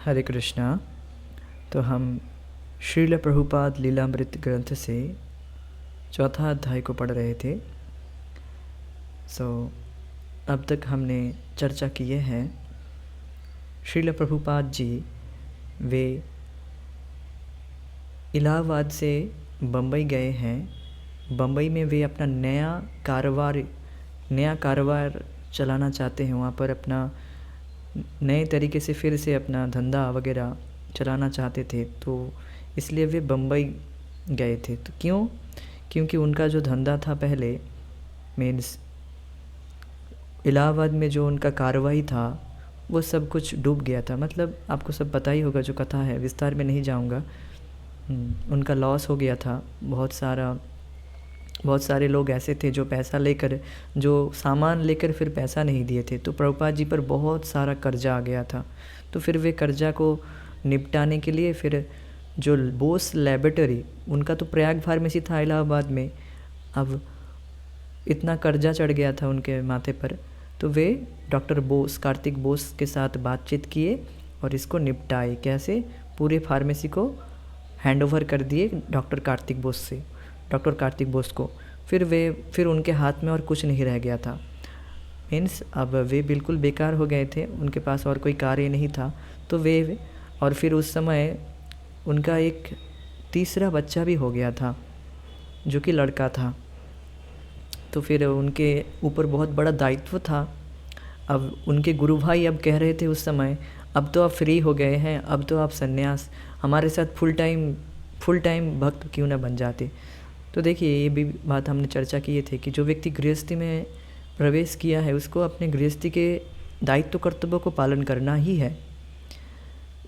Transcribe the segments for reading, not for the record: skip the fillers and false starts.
हरे कृष्णा। तो हम श्रील प्रभुपाद लीलामृत ग्रंथ से चौथा अध्याय को पढ़ रहे थे। अब तक हमने चर्चा किए हैं श्रील प्रभुपाद जी वे इलाहाबाद से बम्बई गए हैं। बम्बई में वे अपना नया कारोबार चलाना चाहते हैं। वहाँ पर अपना नए तरीके से फिर से अपना धंधा वगैरह चलाना चाहते थे, तो इसलिए वे बम्बई गए थे। तो क्योंकि उनका जो धंधा था पहले, मीन्स इलाहाबाद में जो उनका कार्रवाई था वो सब कुछ डूब गया था। मतलब आपको सब पता ही होगा, जो कथा है, विस्तार में नहीं जाऊंगा। उनका लॉस हो गया था। बहुत सारे लोग ऐसे थे जो पैसा लेकर, जो सामान लेकर फिर पैसा नहीं दिए थे, तो प्रभुपाद जी पर बहुत सारा कर्जा आ गया था। तो फिर वे कर्जा को निपटाने के लिए फिर जो बोस लैबोरेटरी, उनका तो प्रयाग फार्मेसी था इलाहाबाद में, अब इतना कर्जा चढ़ गया था उनके माथे पर, तो वे डॉक्टर बोस, कार्तिक बोस के साथ बातचीत किए और इसको निपटाए। कैसे? पूरे फार्मेसी को हैंडओवर कर दिए डॉक्टर कार्तिक बोस को। फिर उनके हाथ में और कुछ नहीं रह गया था। मीन्स अब वे बिल्कुल बेकार हो गए थे, उनके पास और कोई कार्य नहीं था। तो वे और फिर उस समय उनका एक तीसरा बच्चा भी हो गया था जो कि लड़का था। तो फिर उनके ऊपर बहुत बड़ा दायित्व था। अब उनके गुरु भाई अब कह रहे थे उस समय, अब तो आप फ्री हो गए हैं, अब तो आप सन्यास हमारे साथ फुल टाइम भक्त क्यों ना बन जाते। तो देखिए, ये भी बात हमने चर्चा किए थे कि जो व्यक्ति गृहस्थी में प्रवेश किया है उसको अपने गृहस्थी के दायित्व कर्तव्यों को पालन करना ही है,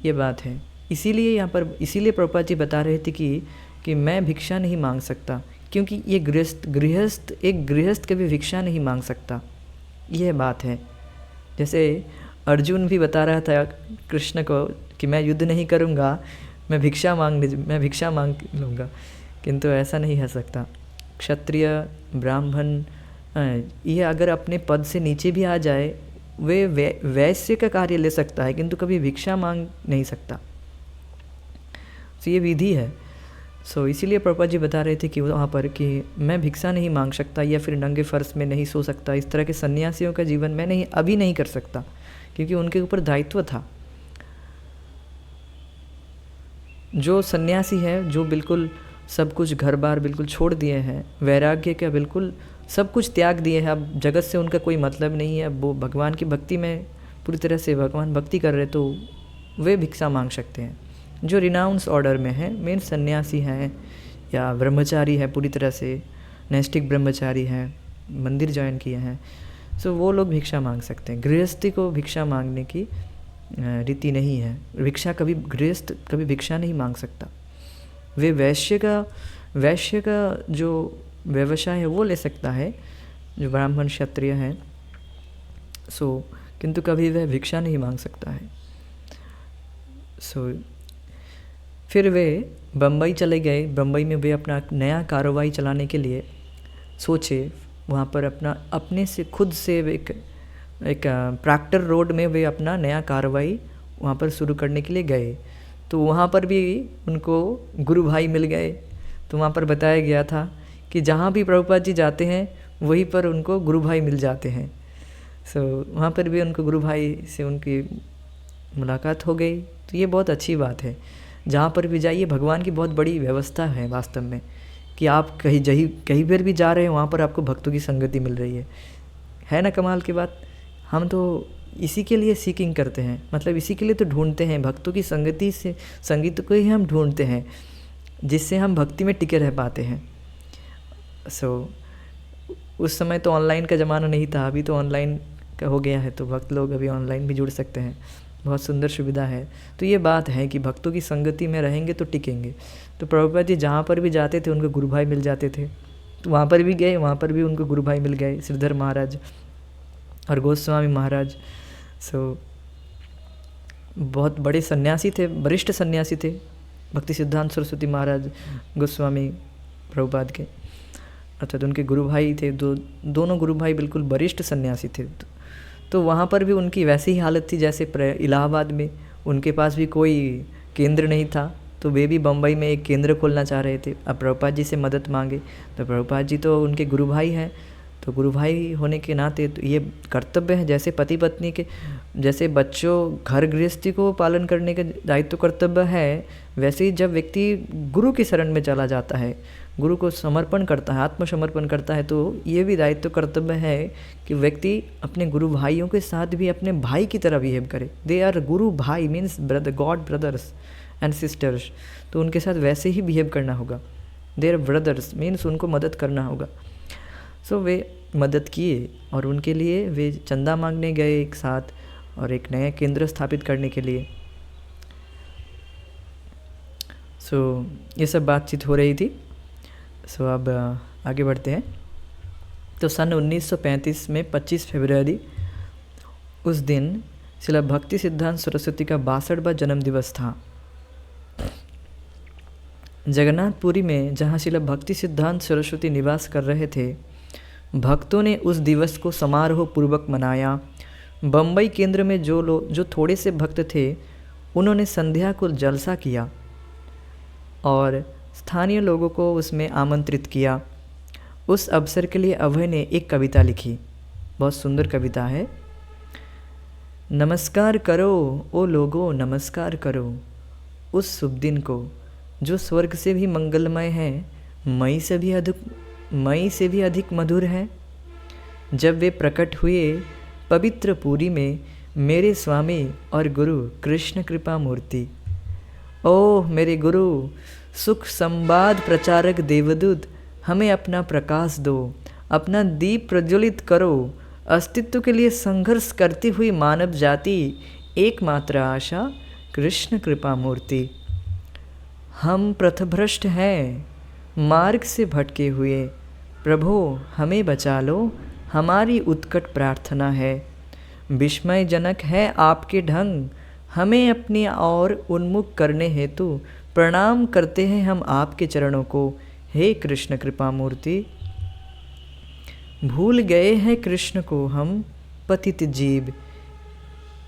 ये बात है। इसीलिए प्रभुपाद जी बता रहे थे कि मैं भिक्षा नहीं मांग सकता, क्योंकि ये गृहस्थ कभी भिक्षा नहीं मांग सकता, यह बात है। जैसे अर्जुन भी बता रहा था कृष्ण को कि मैं युद्ध नहीं करूँगा, मैं भिक्षा मांग लूँगा, किंतु ऐसा नहीं हो सकता। क्षत्रिय, ब्राह्मण, ये अगर अपने पद से नीचे भी आ जाए, वे वैश्य का कार्य ले सकता है, किंतु कभी भिक्षा मांग नहीं सकता। तो ये विधि है। इसीलिए प्रभुपाद जी बता रहे थे कि वहाँ पर कि मैं भिक्षा नहीं मांग सकता, या फिर नंगे फर्श में नहीं सो सकता। इस तरह के सन्यासियों का जीवन मैं अभी नहीं कर सकता, क्योंकि उनके ऊपर दायित्व था। जो सन्यासी है, जो बिल्कुल सब कुछ घर बार बिल्कुल छोड़ दिए हैं, वैराग्य का बिल्कुल सब कुछ त्याग दिए हैं, अब जगत से उनका कोई मतलब नहीं है, अब वो भगवान की भक्ति में पूरी तरह से भगवान भक्ति कर रहे, तो वे भिक्षा मांग सकते हैं। जो रिनाउंस ऑर्डर में है, मेन सन्यासी हैं या ब्रह्मचारी है, पूरी तरह से नैष्टिक ब्रह्मचारी हैं, मंदिर ज्वाइन किए हैं, वो लोग भिक्षा मांग सकते हैं। गृहस्थी को भिक्षा मांगने की रीति नहीं है। गृहस्थ कभी भिक्षा नहीं मांग सकता। वे वैश्य का जो व्यवसाय है वो ले सकता है, जो ब्राह्मण क्षत्रिय हैं, किंतु कभी वह भिक्षा नहीं मांग सकता है। फिर वे बम्बई चले गए। बम्बई में वे अपना नया कारोबार चलाने के लिए सोचे। वहाँ पर अपने से खुद से एक प्रैक्टर रोड में वे अपना नया कारोबार वहाँ पर शुरू करने के लिए गए। तो वहाँ पर भी उनको गुरु भाई मिल गए। तो वहाँ पर बताया गया था कि जहाँ भी प्रभुपाद जी जाते हैं वहीं पर उनको गुरु भाई मिल जाते हैं। वहाँ पर भी उनको गुरु भाई से उनकी मुलाकात हो गई। तो ये बहुत अच्छी बात है। जहाँ पर भी जाइए, भगवान की बहुत बड़ी व्यवस्था है वास्तव में, कि आप कहीं पर भी जा रहे हैं, वहाँ पर आपको भक्तों की संगति मिल रही है ना। कमाल की बात। हम तो इसी के लिए सीकिंग करते हैं, मतलब इसी के लिए तो ढूंढते हैं, भक्तों की संगीत को ही हम ढूंढते हैं, जिससे हम भक्ति में टिके रह पाते हैं। उस समय तो ऑनलाइन का ज़माना नहीं था, अभी तो ऑनलाइन का हो गया है, तो भक्त लोग अभी ऑनलाइन भी जुड़ सकते हैं। बहुत सुंदर सुविधा है। तो ये बात है कि भक्तों की संगति में रहेंगे तो टिकेंगे। तो प्रभुपाद जी जहाँ पर भी जाते थे उनको गुरु भाई मिल जाते थे। तो वहाँ पर भी गए, वहाँ पर भी उनको गुरु भाई मिल गए, श्रीधर महाराज और गोस्वामी महाराज। बहुत बड़े सन्यासी थे, वरिष्ठ सन्यासी थे, भक्ति सिद्धांत सरस्वती महाराज गोस्वामी प्रभुपाद के, अर्थात उनके गुरु भाई थे। दोनों गुरु भाई बिल्कुल वरिष्ठ सन्यासी थे। तो वहाँ पर भी उनकी वैसी ही हालत थी जैसे इलाहाबाद में। उनके पास भी कोई केंद्र नहीं था, तो वे भी बम्बई में एक केंद्र खोलना चाह रहे थे। अब प्रभुपाद जी से मदद मांगे, तो प्रभुपाद जी तो उनके गुरु भाई हैं, तो गुरु भाई होने के नाते तो ये कर्तव्य है, जैसे पति पत्नी के, जैसे बच्चों घर गृहस्थी को पालन करने का दायित्व कर्तव्य है, वैसे ही जब व्यक्ति गुरु की शरण में चला जाता है, गुरु को समर्पण करता है, आत्मसमर्पण करता है, तो ये भी दायित्व कर्तव्य है कि व्यक्ति अपने गुरु भाइयों के साथ भी अपने भाई की तरह बिहेव करे। दे आर गुरु भाई means brother, God brothers and sisters, तो उनके साथ वैसे ही बिहेव करना होगा। दे आर ब्रदर्स मीन्स उनको मदद करना होगा। सो वे मदद किए और उनके लिए वे चंदा मांगने गए एक साथ और एक नया केंद्र स्थापित करने के लिए। सो ये सब बातचीत हो रही थी। सो अब आगे बढ़ते हैं। तो सन 1935 में 25 फरवरी उस दिन श्रील भक्ति सिद्धांत सरस्वती का 62वां जन्मदिवस था। जगन्नाथपुरी में जहाँ श्रील भक्ति सिद्धांत सरस्वती निवास कर रहे थे, भक्तों ने उस दिवस को समारोह पूर्वक मनाया। बम्बई केंद्र में जो थोड़े से भक्त थे, उन्होंने संध्या को जलसा किया और स्थानीय लोगों को उसमें आमंत्रित किया। उस अवसर के लिए अभय ने एक कविता लिखी, बहुत सुंदर कविता है। नमस्कार करो ओ लोगो, नमस्कार करो उस शुभ दिन को, जो स्वर्ग से भी मंगलमय है, मई से भी अधिक मधुर है। जब वे प्रकट हुए पवित्र पुरी में, मेरे स्वामी और गुरु कृष्ण कृपा मूर्ति। ओह मेरे गुरु, सुख संवाद प्रचारक देवदूत, हमें अपना प्रकाश दो, अपना दीप प्रज्वलित करो। अस्तित्व के लिए संघर्ष करती हुई मानव जाति, एकमात्र आशा कृष्ण कृपा मूर्ति। हम पथभ्रष्ट हैं, मार्ग से भटके हुए, प्रभो हमें बचा लो, हमारी उत्कट प्रार्थना है। विस्मयजनक है आपके ढंग, हमें अपनी ओर उन्मुख करने हेतु प्रणाम करते हैं हम आपके चरणों को, हे कृष्ण कृपा मूर्ति। भूल गए हैं कृष्ण को हम पतित जीव,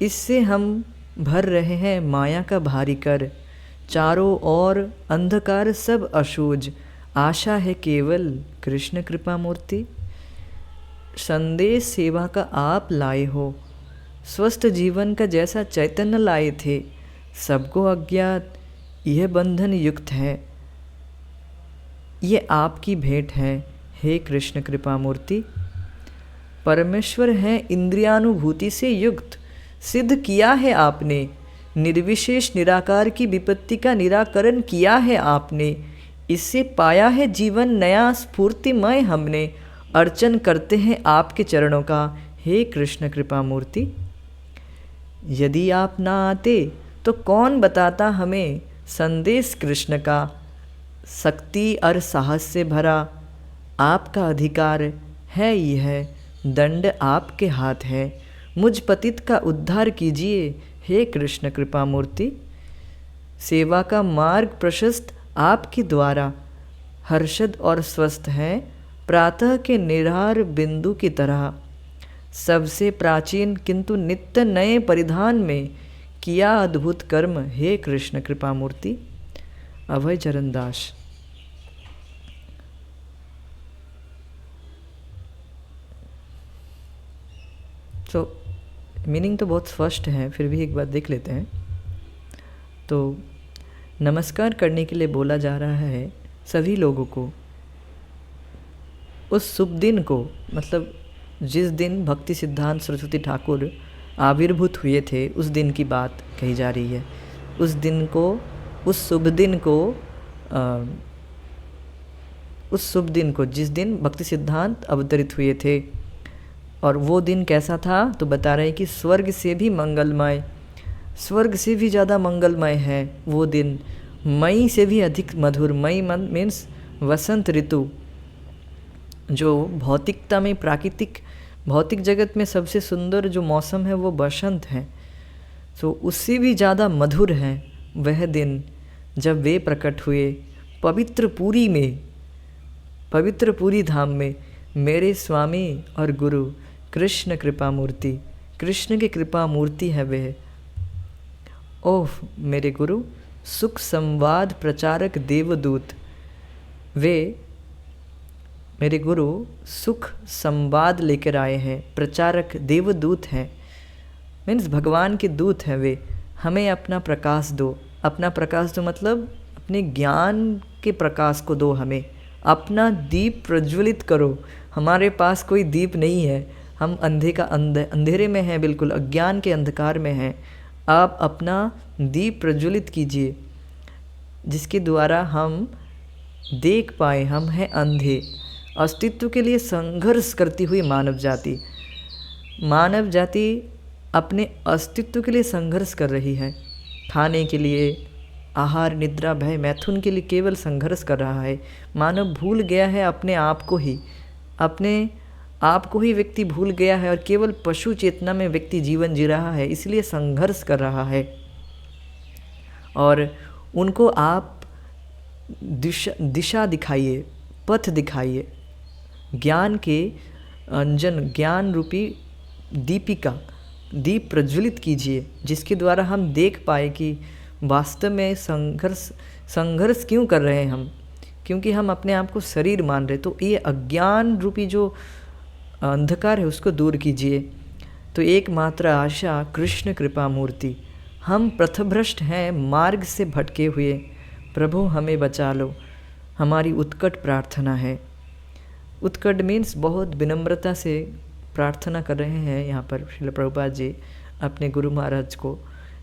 इससे हम भर रहे हैं माया का भारी कर। चारों ओर अंधकार सब अशूज, आशा है केवल कृष्ण कृपा मूर्ति। संदेश सेवा का आप लाए हो, स्वस्थ जीवन का जैसा चैतन्य लाए थे, सबको अज्ञात यह बंधन युक्त है, ये आपकी भेंट है, हे कृष्ण कृपा मूर्ति। परमेश्वर है इंद्रियानुभूति से युक्त, सिद्ध किया है आपने, निर्विशेष निराकार की विपत्ति का निराकरण किया है आपने, इससे पाया है जीवन नया स्फूर्तिमय हमने। अर्चन करते हैं आपके चरणों का, हे कृष्ण कृपा मूर्ति। यदि आप ना आते तो कौन बताता हमें संदेश कृष्ण का, शक्ति और साहस से भरा आपका अधिकार है, यह दंड आपके हाथ है। मुझ पतित का उद्धार कीजिए, हे कृष्ण कृपा मूर्ति। सेवा का मार्ग प्रशस्त आपके द्वारा, हर्षद और स्वस्थ है प्रातः के निरार बिंदु की तरह। सबसे प्राचीन किंतु नित्य नए परिधान में किया अद्भुत कर्म, हे कृष्ण कृपा मूर्ति। अभय चरण दास। तो मीनिंग तो बहुत स्पष्ट है, फिर भी एक बार देख लेते हैं। तो नमस्कार करने के लिए बोला जा रहा है सभी लोगों को उस शुभ दिन को, मतलब जिस दिन भक्ति सिद्धांत सरस्वती ठाकुर आविर्भूत हुए थे, उस दिन की बात कही जा रही है। उस दिन को, उस शुभ दिन को जिस दिन भक्ति सिद्धांत अवतरित हुए थे। और वो दिन कैसा था, तो बता रहे हैं कि स्वर्ग से भी मंगलमय, स्वर्ग से भी ज़्यादा मंगलमय है वो दिन, मई से भी अधिक मधुर। मई मीन्स वसंत ऋतु, जो भौतिकता में, भौतिक जगत में सबसे सुंदर जो मौसम है वो बसंत है। तो उससे भी ज़्यादा मधुर है वह दिन जब वे प्रकट हुए पवित्र पुरी धाम में, मेरे स्वामी और गुरु कृष्ण कृपा मूर्ति। कृष्ण की कृपा मूर्ति है वह। ओह मेरे गुरु, सुख संवाद प्रचारक देवदूत, वे मेरे गुरु सुख संवाद लेकर आए हैं, प्रचारक देवदूत हैं, मीन्स भगवान के दूत हैं वे। हमें अपना प्रकाश दो। अपना प्रकाश दो मतलब अपने ज्ञान के प्रकाश को दो हमें। अपना दीप प्रज्वलित करो। हमारे पास कोई दीप नहीं है, हम अंधेरे में हैं, बिल्कुल अज्ञान के अंधकार में हैं। आप अपना दीप प्रज्वलित कीजिए जिसके द्वारा हम देख पाए। हम हैं अंधे। अस्तित्व के लिए संघर्ष करती हुई मानव जाति अपने अस्तित्व के लिए संघर्ष कर रही है। खाने के लिए, आहार, निद्रा, भय, मैथुन के लिए केवल संघर्ष कर रहा है। मानव भूल गया है अपने आप को ही व्यक्ति भूल गया है और केवल पशु चेतना में व्यक्ति जीवन जी रहा है, इसलिए संघर्ष कर रहा है। और उनको आप दिशा दिखाइए, पथ दिखाइए। ज्ञान के अंजन, ज्ञान रूपी दीप प्रज्वलित कीजिए जिसके द्वारा हम देख पाए कि वास्तव में संघर्ष क्यों कर रहे हैं हम, क्योंकि हम अपने आप को शरीर मान रहे। तो ये अज्ञान रूपी जो अंधकार है उसको दूर कीजिए। तो एकमात्र आशा कृष्ण कृपा मूर्ति। हम पथभ्रष्ट हैं, मार्ग से भटके हुए। प्रभु हमें बचा लो, हमारी उत्कट प्रार्थना है। उत्कट मीन्स बहुत विनम्रता से प्रार्थना कर रहे हैं यहाँ पर श्रील प्रभुपाद जी अपने गुरु महाराज को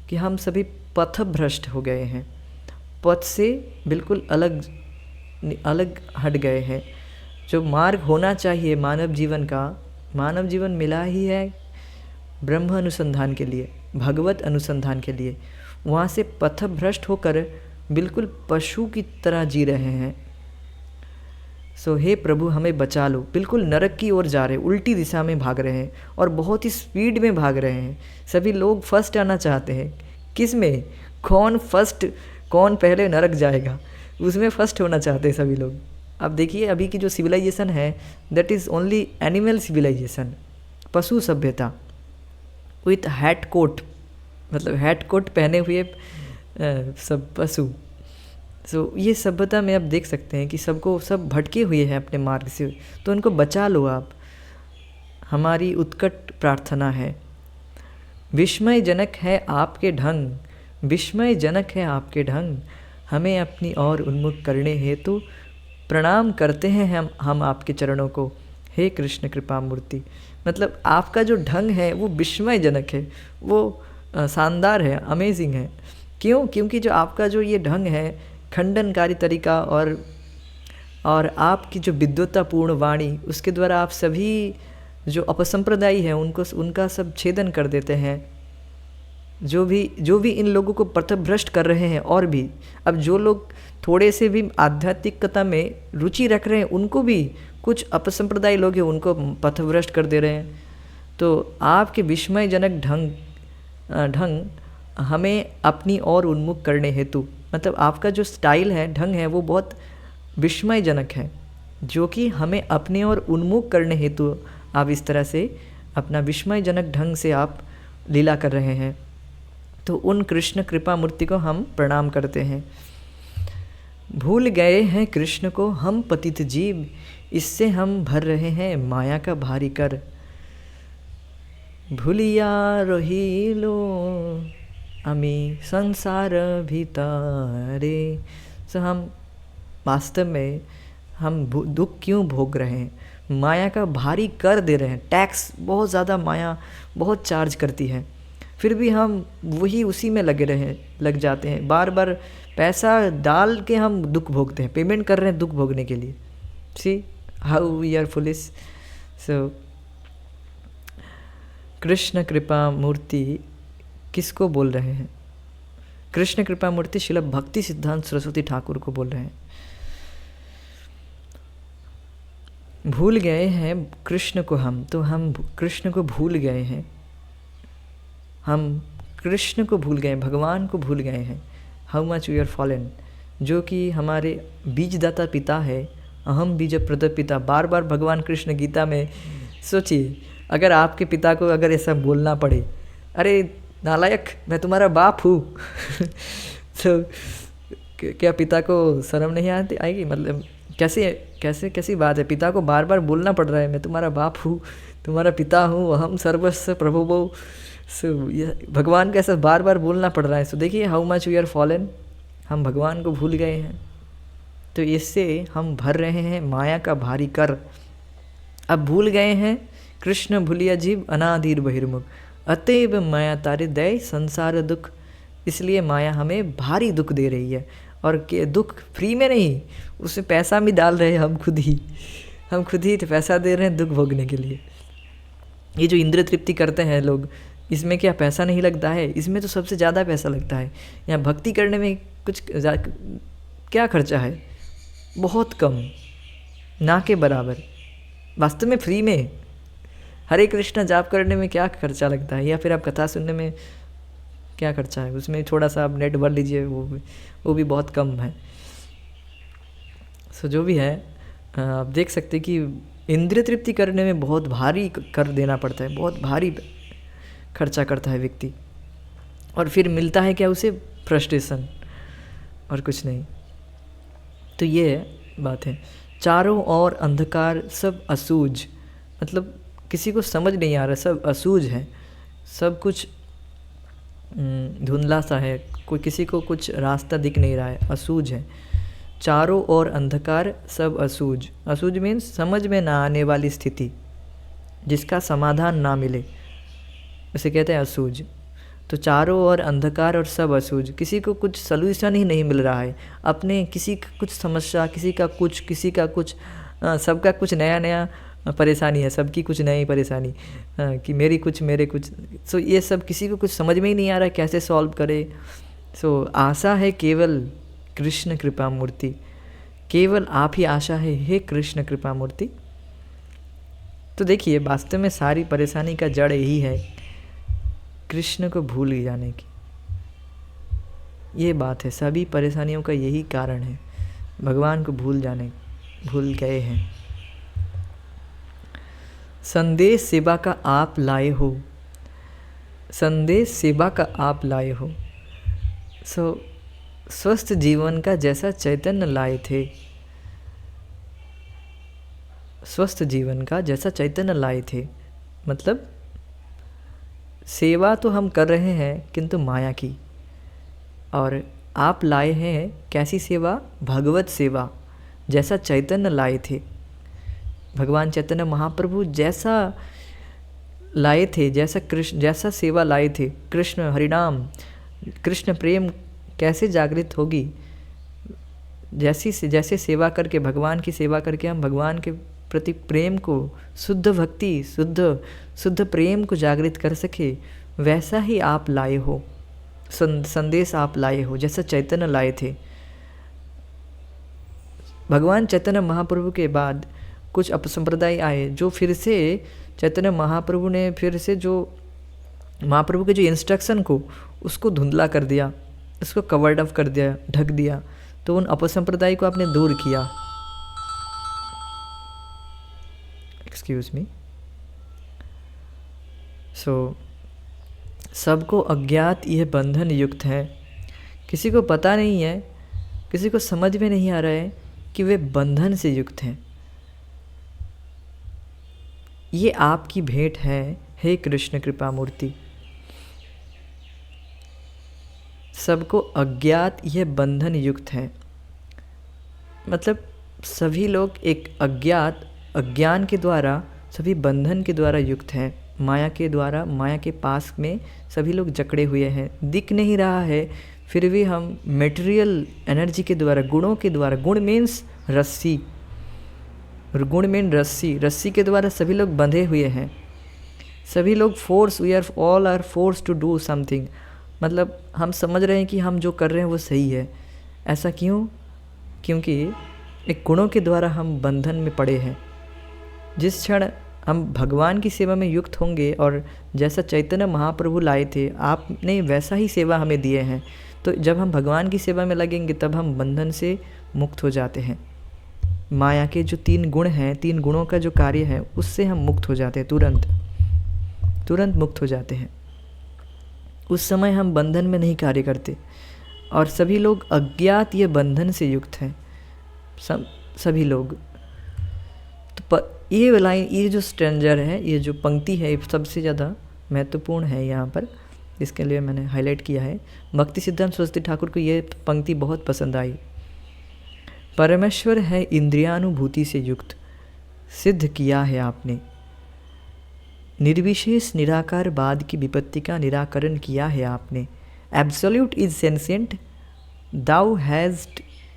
कि हम सभी पथभ्रष्ट हो गए हैं, पथ से बिल्कुल अलग हट गए हैं। जो मार्ग होना चाहिए मानव जीवन का, मानव जीवन मिला ही है ब्रह्म अनुसंधान के लिए, भगवत अनुसंधान के लिए। वहाँ से पथभ्रष्ट होकर बिल्कुल पशु की तरह जी रहे हैं। सो हे प्रभु हमें बचा लो। बिल्कुल नरक की ओर जा रहे हैं, उल्टी दिशा में भाग रहे हैं और बहुत ही स्पीड में भाग रहे हैं। सभी लोग फर्स्ट आना चाहते हैं। किस में? कौन पहले नरक जाएगा, उसमें फर्स्ट होना चाहते हैं सभी लोग। अब देखिए अभी की जो सिविलाइजेशन है that is only animal civilization, पशु सभ्यता विथ हैट कोट, मतलब हैट कोट पहने हुए सब पशु। सो ये सभ्यता में आप देख सकते हैं कि सब भटके हुए हैं अपने मार्ग से। तो उनको बचा लो आप, हमारी उत्कट प्रार्थना है। विस्मयजनक है आपके ढंग, विस्मयजनक है आपके ढंग, हमें अपनी ओर उन्मुख करने हेतु प्रणाम करते हैं हम आपके चरणों को, हे कृष्ण कृपा मूर्ति। मतलब आपका जो ढंग है वो विस्मयजनक है, वो शानदार है, अमेजिंग है। क्यों? क्योंकि जो आपका जो ये ढंग है खंडनकारी तरीका और आपकी जो विद्वत्तापूर्ण वाणी, उसके द्वारा आप सभी जो अपसंप्रदायी हैं उनका सब छेदन कर देते हैं। जो भी इन लोगों को पथभ्रष्ट कर रहे हैं, और भी अब जो लोग थोड़े से भी आध्यात्मिकता में रुचि रख रहे हैं उनको भी कुछ अपसंप्रदायी लोग हैं उनको पथभ्रष्ट कर दे रहे हैं। तो आपके विस्मयजनक ढंग हमें अपनी ओर उन्मुख करने हेतु, मतलब आपका जो स्टाइल है, ढंग है, वो बहुत विस्मयजनक है, जो कि हमें अपने ओर उन्मुख करने हेतु आप इस तरह से अपना विस्मयजनक ढंग से आप लीला कर रहे हैं। तो उन कृष्ण कृपा मूर्ति को हम प्रणाम करते हैं। भूल गए हैं कृष्ण को हम पतित जीव, इससे हम भर रहे हैं माया का भारी कर। भूलिया रहिलो अमी संसार भीतरे। सो हम वास्तव में हम दुख क्यों भोग रहे हैं? माया का भारी कर दे रहे हैं। टैक्स बहुत ज़्यादा माया बहुत चार्ज करती है, फिर भी हम उसी में लग जाते हैं। बार बार पैसा डाल के हम दुख भोगते हैं, पेमेंट कर रहे हैं दुख भोगने के लिए। See how we are foolish. So Krishna Kripa Murti किसको बोल रहे हैं? कृष्ण कृपा मूर्ति श्रील भक्ति सिद्धांत सरस्वती ठाकुर को बोल रहे हैं। भूल गए हैं कृष्ण को हम, तो हम कृष्ण को भूल गए हैं, हम कृष्ण को भूल गए, भगवान को भूल गए हैं। How much we are fallen, जो कि हमारे बीजदाता पिता है, अहम बीज प्रद पिता। बार बार भगवान कृष्ण गीता में, सोचिए अगर आपके पिता को अगर ऐसा बोलना पड़े, अरे नालायक, मैं तुम्हारा बाप हूँ। तो क्या पिता को शर्म नहीं आती आएगी? मतलब कैसी बात है, पिता को बार बार बोलना पड़ रहा है, मैं तुम्हारा बाप हूँ, तुम्हारा पिता हूँ, अहम सर्वस्व प्रभुवो। सो ये भगवान का ऐसा बार बार बोलना पड़ रहा है। सो देखिए how much we are fallen, हम भगवान को भूल गए हैं। तो इससे हम भर रहे हैं माया का भारी कर। अब भूल गए हैं कृष्ण भूलिया जीव अनाधीर बहिर्मुख, अतएव माया तारे दय संसार दुख। इसलिए माया हमें भारी दुख दे रही है, और के दुख फ्री में नहीं, उसमें पैसा भी डाल रहे हैं हम खुद ही तो पैसा दे रहे हैं दुख भोगने के लिए। ये जो इंद्र तृप्ति करते हैं लोग, इसमें क्या पैसा नहीं लगता है? इसमें तो सबसे ज़्यादा पैसा लगता है। यहाँ भक्ति करने में कुछ क्या खर्चा है? बहुत कम, ना के बराबर। वास्तव में फ्री में हरे कृष्ण जाप करने में क्या खर्चा लगता है, या फिर आप कथा सुनने में क्या खर्चा है? उसमें थोड़ा सा आप नेट भर लीजिए, वो भी बहुत कम है। सो जो भी है, आप देख सकते कि इंद्रिय तृप्ति करने में बहुत भारी कर देना पड़ता है, बहुत भारी खर्चा करता है व्यक्ति, और फिर मिलता है क्या उसे? फ्रस्ट्रेशन और कुछ नहीं। तो ये बात है। चारों ओर अंधकार सब असूझ, मतलब किसी को समझ नहीं आ रहा, सब असूझ है, सब कुछ धुंधला सा है, कोई किसी को कुछ रास्ता दिख नहीं रहा है, असूझ है। चारों ओर अंधकार सब असूझ, असूझ मीन्स समझ में ना आने वाली स्थिति, जिसका समाधान ना मिले, उसे कहते हैं असूझ। तो चारों ओर अंधकार और सब असूझ, किसी को कुछ सलूशन ही नहीं मिल रहा है, अपने किसी का कुछ समस्या, किसी का कुछ, सबका कुछ नया नया परेशानी है, सबकी कुछ नई परेशानी, कि मेरे कुछ। सो ये सब किसी को कुछ समझ में ही नहीं आ रहा है कैसे सॉल्व करे। सो आशा है केवल कृष्ण कृपा मूर्ति, केवल आप ही आशा है, हे कृष्ण कृपा मूर्ति। तो देखिए वास्तव में सारी परेशानी का जड़ यही है, कृष्ण को भूल जाने की। ये बात है, सभी परेशानियों का यही कारण है, भगवान को भूल गए हैं। संदेश सेवा का आप लाए हो, संदेश सेवा का आप लाए हो। स्वस्थ जीवन का जैसा चैतन्य लाए थे, स्वस्थ जीवन का जैसा चैतन्य लाए थे, मतलब सेवा तो हम कर रहे हैं किंतु माया की, और आप लाए हैं कैसी सेवा? भगवत सेवा, जैसा चैतन्य लाए थे। भगवान चैतन्य महाप्रभु जैसा लाए थे, जैसा सेवा लाए थे, कृष्ण हरिनाम, कृष्ण प्रेम कैसे जागृत होगी? जैसे सेवा करके, भगवान की सेवा करके हम भगवान के प्रति प्रेम को, शुद्ध भक्ति, शुद्ध प्रेम को जागृत कर सके, वैसा ही आप लाए हो, संदेश आप लाए हो, जैसा चैतन्य लाए थे। भगवान चैतन्य महाप्रभु के बाद कुछ अपसंप्रदाय आए, जो फिर से चैतन्य महाप्रभु ने फिर से जो महाप्रभु के जो इंस्ट्रक्शन को उसको धुंधला कर दिया, उसको कवर्ड अप कर दिया, ढक दिया। तो उन अपसंप्रदाय को आपने दूर किया। Excuse me. सबको अज्ञात यह बंधन युक्त है, किसी को पता नहीं है, किसी को समझ में नहीं आ रहा है कि वे बंधन से युक्त हैं। ये आपकी भेंट है, हे कृष्ण कृपा मूर्ति। सबको अज्ञात यह बंधन युक्त है, मतलब सभी लोग एक अज्ञान के द्वारा, सभी बंधन के द्वारा युक्त हैं, माया के द्वारा, माया के पास में सभी लोग जकड़े हुए हैं। दिख नहीं रहा है, फिर भी हम मटेरियल एनर्जी के द्वारा, गुणों के द्वारा, गुण मीन्स रस्सी, और गुण मीन रस्सी के द्वारा सभी लोग बंधे हुए हैं। सभी लोग all are force to do something, मतलब हम समझ रहे हैं कि हम जो कर रहे हैं वो सही है। ऐसा क्यों? क्योंकि एक गुणों के द्वारा हम बंधन में पड़े हैं। जिस क्षण हम भगवान की सेवा में युक्त होंगे, और जैसा चैतन्य महाप्रभु लाए थे, आपने वैसा ही सेवा हमें दिए हैं, तो जब हम भगवान की सेवा में लगेंगे तब हम बंधन से मुक्त हो जाते हैं। माया के जो 3 गुण हैं, 3 गुणों का जो कार्य है, उससे हम मुक्त हो जाते हैं, तुरंत मुक्त हो जाते हैं। उस समय हम बंधन में नहीं कार्य करते, और सभी लोग अज्ञात ये बंधन से युक्त हैं, सभी लोग। तो ये लाइन, ये जो स्ट्रेंजर है, ये जो पंक्ति है, सबसे ज़्यादा महत्वपूर्ण है यहाँ पर, इसके लिए मैंने हाईलाइट किया है। भक्ति सिद्धांत सरस्वती ठाकुर को ये पंक्ति बहुत पसंद आई। परमेश्वर है इंद्रियानुभूति से युक्त, सिद्ध किया है आपने। निर्विशेष निराकारवाद की विपत्ति का निराकरण किया है आपने। Absolute is sentient, thou has